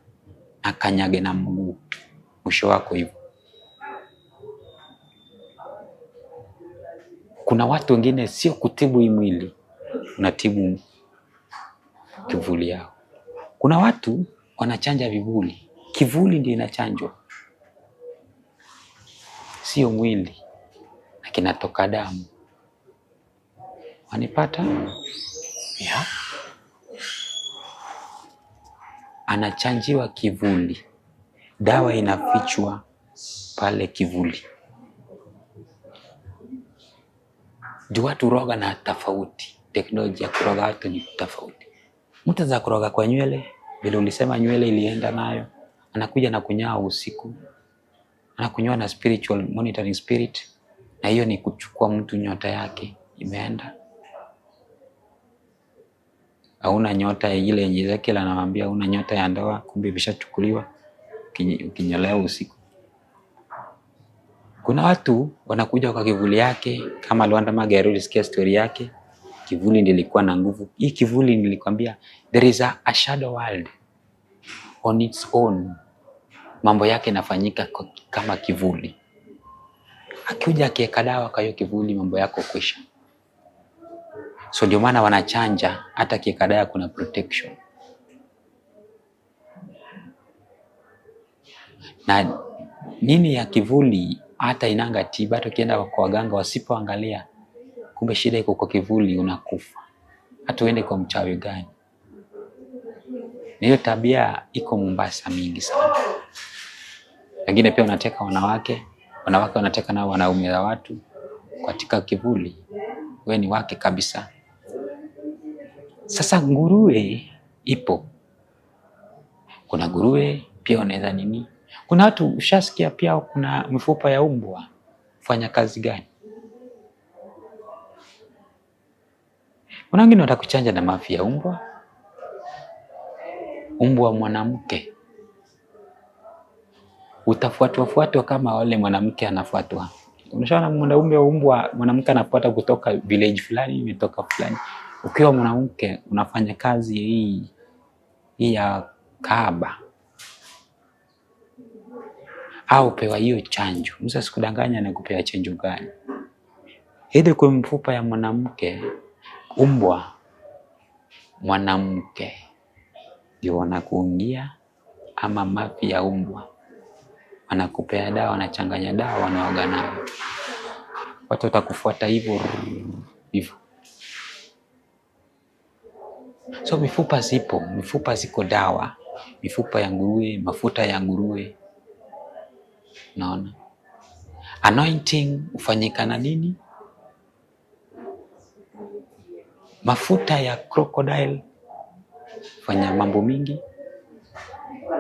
akanyage na mguu, mwisho wako hivyo. Kuna watu wengine sio kutibu hii mwili, unatibu kivuli yao. Kuna watu wanachanja vivuli, kivuli ndio inachanjwa, sio mwili, na kinatoka damu. Wanipata? Yeah. Anachanjiwa kivuli, dawa inafichwa pale kivuli. Ndio watu roga na tofauti. Teknolojia ya kuroga watu ni tofauti. Mtu za kuroga kwa nywele, vile ulisema nywele ilienda nayo, anakuja na kunyoa usiku. Anakunyoa na spiritual monitoring spirit, na hiyo ni kuchukua mtu nyota yake imeenda. hauna nyota ile yenye Ezekiel anamwambia hauna nyota ya ndoa, kumbe imeshachukuliwa ukinyolewa usiku. Kuna watu wanakuja kwa kivuli yake, kama Luanda Magere, ulisikia story yake. Kivuli ndilikuwa na nguvu. Hii kivuli nilikwambia, there is a shadow world on its own. Mambo yake yanafanyika kama kivuli. Akija akiweka dawa kwa hiyo kivuli, mambo yako kwisha. So ndio maana wanachanja, hata akiweka dawa kuna protection. Na nini ya kivuli hata inanga tiba. Hata ukienda kwa waganga wasipoangalia, kumbe shida iko kwa kivuli, unakufa. Hata uende kwa mchawi gani. Hiyo tabia iko Mombasa mingi sana. Wengine pia wanateka wanawake wanateka nao wanaume za watu katika kivuli. Wewe ni wake kabisa. Sasa nguruwe ipo. Kuna nguruwe pia unaweza nini? Kuna watu ushasikia pia kuna mifupa ya umbwa. Fanya kazi gani? Kuna wengine watakuchanja na mafi ya umbwa. Umbwa mwanamke. Utafuatwa kama wale mwanamke anafuatwa. Unashaona mwanaume wa umbwa, mwanamke anafuata kutoka village fulani, imetoka fulani. Ukiwa mwanamke unafanya kazi hii ya kahaba. Au pewa hiyo chanjo. Msa sikudanganya na kupewa chanjo gani. Hidi kwa mfupa ya mwanamke, umbwa mwanamke ndio wanakuingia, ama mafi ya umbwa. Wanakupea dawa, wanachanganya dawa, wanaoga nayo. Watu watakufuata hivyo. So mifupa zipo, mifupa ziko dawa, mifupa ya nguruwe, mafuta ya nguruwe. Naona anointing ufanyika na nini? Mafuta ya crocodile fanya mambo mingi.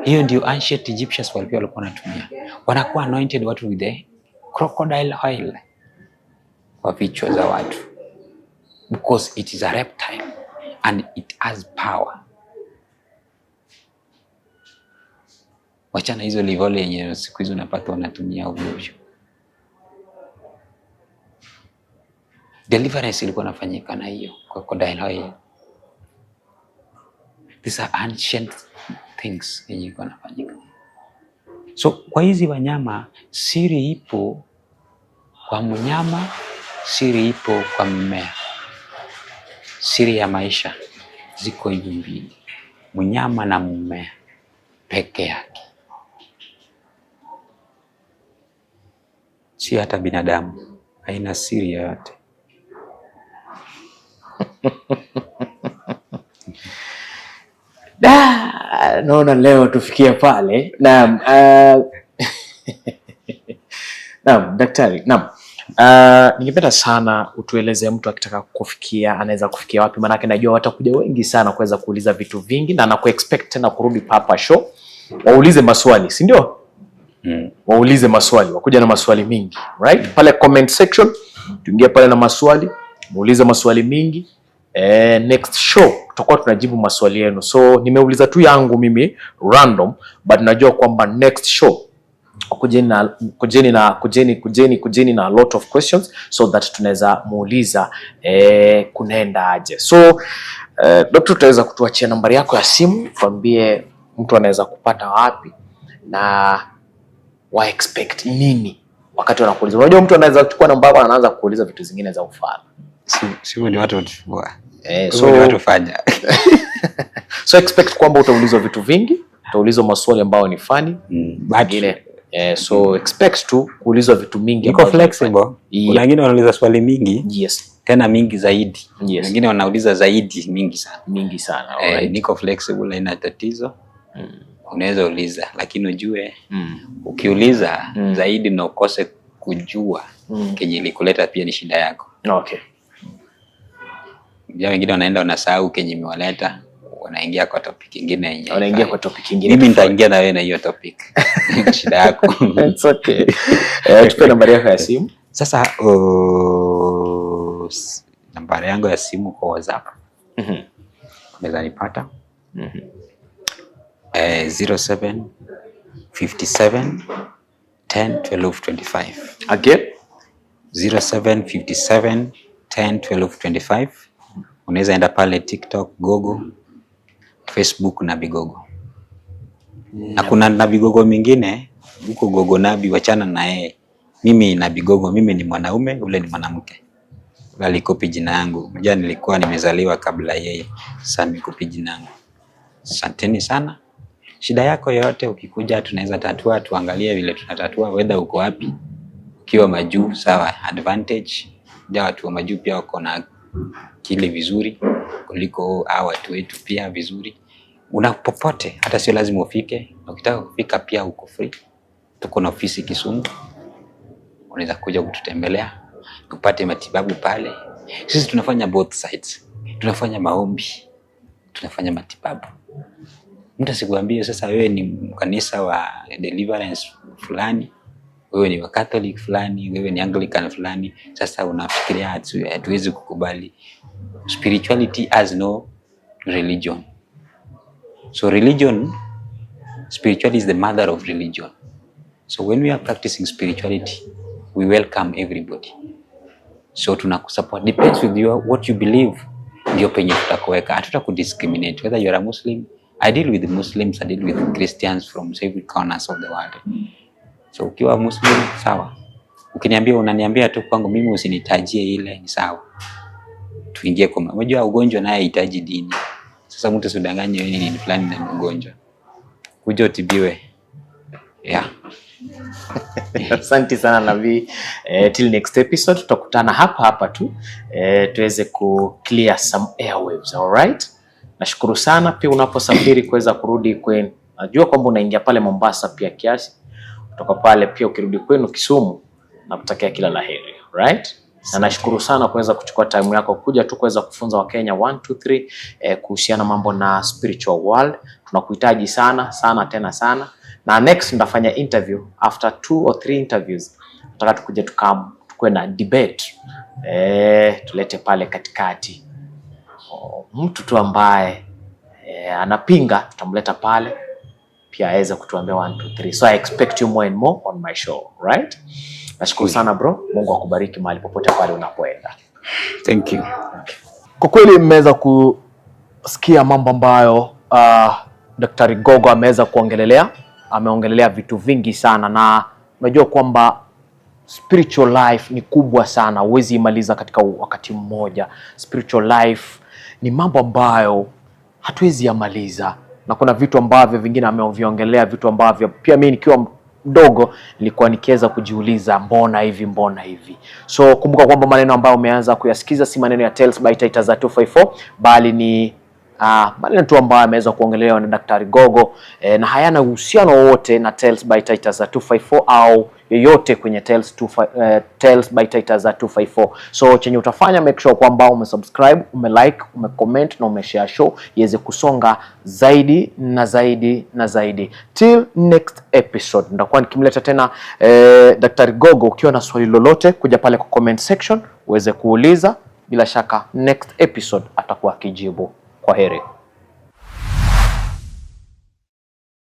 Hiyo ndio ancient Egyptians walikuwa wanatumia. Wanakuwa anointed watu with the crocodile oil kwa vichwa za watu, because it is a reptile and it has power. Wachana hizo livole yenye siku hizo unapata wanatumia ovyo. Deliverance ilikuwa inafanyika na hiyo crocodile oil. These are ancient things yenye ilikuwa inafanyika. So kwa hizi wanyama, siri ipo kwa mnyama, siri ipo kwa mmea. Siri ya maisha ziko hivi mbili, mnyama na mmea peke yake. Si hata binadamu haina siri yoyote. Naona leo tufikie pale. Naam. Naam, daktari. Naam. Ningependa sana utueleze mtu akitaka kufikia anaweza kufikia wapi, maana najua watakuja wengi sana kuweza kuuliza vitu vingi na anakuexpect tena kurudi Papa Show. Waulize maswali, si ndio? Waulize maswali, wakuja na maswali mingi, right? Pale comment section, tuingie pale na maswali, muulize maswali mingi. Next show tutakuwa tunajibu maswali yenu. So nimeuliza tu yangu mimi random, but najua kwamba next show kujeni na a lot of questions so that tunaweza muuliza kunaenda aje. So Dr. tutaweza kutuachia nambari yako ya simu, tuambie mtu anaweza kupata wapi na wa expect nini wakati wanakuuliza. Unajua mtu anaweza kuchukua namba yako na anaanza kuuliza vitu zingine za ufala. Sio ni watu watufua. So ni watu fanya. So expect kwamba utaulizwa vitu vingi, utaulizwa maswali ambayo ni funny, bagine. So expect tu kuulizwa vitu mingi. Niko flexible. Kuna wengine wanauliza swali mingi. Yes. Tena mingi zaidi. Yes. Wengine wanauliza zaidi mingi sana. Mingi sana. Alright. Niko flexible, haina tatizo. Unaweza uliza, lakini ujue ukiuliza zaidi na ukose kujua kenye ilikuleta pia ni shida yako. Okay. Wengine wanaenda wanasahau kenye imewaleta, wanaingia kwa topic nyingine yenyewe. Wanaingia kwa topic nyingine. Mimi nitaingia na wewe na hiyo topic. Shida yako. It's okay. Tupe nambari yako ya simu. Sasa nambari yangu ya simu kwa WhatsApp. unaweza nipata 07 57 10 12 25. Again 07 57 10 12 25. Unaweza enda pale TikTok Gogo, Facebook Nabii Gogo. Na kuna Nabii Gogo mingine huko Gogo Nabii, wachana na yeye. Mimi Nabii Gogo, mimi ni mwanaume, ule ni mwanamke. Alikopi jina yangu. Unajua nilikuwa nimezaliwa kabla yeye. Sasa nikopi jina yangu. Asanteni sana. Shida yako yote ukikuja tunaweza tatua, tuangalie vile tunatatua, whether uko wapi. Ukiwa majuu sawa, advantage. Ndio watu wa majuu pia wako na kile vizuri kuliko hao watu wetu pia vizuri. Unapopote, hata sio lazima ufike. Ukitaka kufika pia uko free. Tuko na ofisi Kisumu. Unaweza kuja kututembelea, upate matibabu pale. Sisi tunafanya both sides. Tunafanya maombi, tunafanya matibabu. Mtu asikuambie sasa wewe ni kanisa wa Deliverance fulani, wewe ni wa Catholic fulani, wewe ni Anglican fulani, sasa unafikiria hatuwezi kukubali. Spirituality has no religion. So spirituality is the mother of religion. So when we are practicing spirituality, we welcome everybody. So tunakusupport, depends with what you believe, ndio penye tutakuweka. Hatuta kudiscriminate whether you are a Muslim. I deal with Muslims, I deal with Christians from every corners of the world. So ukiwa Muslim sawa, ukiniambia unaniambia tu kwangu mimi usinitajie ile ni sawa. Tuingie kwa unajua ugonjwa naye hitaji dini. Sasa mtu usidanganye wewe ni fulani na ugonjwa. Kuja utibiwe. Yeah. Asante sana Nabii. Till next episode tutakutana hapa tu tuweze ku clear some airwaves, all right? Nashukuru sana pia unaposafiri kuweza kurudi kwenu. Najua kwamba unaingia pale Mombasa pia kiasi. Kutoka pale pia ukirudi kwenu Kisumu, nakutakia kila laheri, right? Na nashukuru sana kuweza kuchukua time yako kuja tu kuweza kufunza Wakenya 1 2 3 kuhusiana mambo na spiritual world. Tunakuhitaji sana tena sana. Na next ndafanya interview after 2 or 3 interviews. Nataka tukuje tukue na debate. Tulete pale katikati. Mtu tu ambaye anapinga tutamleta pale pia aweze kutuambia 1 2 3. So I expect you more and more on my show, right? Nashukuru sana bro. Mungu akubariki mahali popote pale unapoenda. Thank you. Kwa kweli mmeweza kusikia mambo ambayo Daktari Gogo ameweza kuongelelea. Ameongelelea vitu vingi sana, na unajua kwamba spiritual life ni kubwa sana, huwezi imaliza katika wakati mmoja. Spiritual life ni mambo ambayo hatuwezi yamaliza, na kuna vitu ambavyo vingine ameviongelea, vitu ambavyo pia mimi nikiwa mdogo nilikuwa nikiweza kujiuliza mbona hivi. So kumbuka kwamba maneno ambayo umeanza kuyasikiza si maneno ya Tales by Titus za 254, bali ni maneno tu ambayo ameweza kuongelewa na Daktari Gogo na hayana uhusiano wote na Tales by Titus za 254 au yoyote kwenye Tales by Titus za 254. So chenye utafanya, make sure kwamba umesubscribe, umelike, umecomment na umeshare show iweze kusonga zaidi na zaidi. Till next episode nitakuwa nikimleta tena Daktari Gogo. Ukiwa na swali lolote, kuja pale kwa comment section uweze kuuliza. Bila shaka next episode atakuwa akijibu. Kwaheri.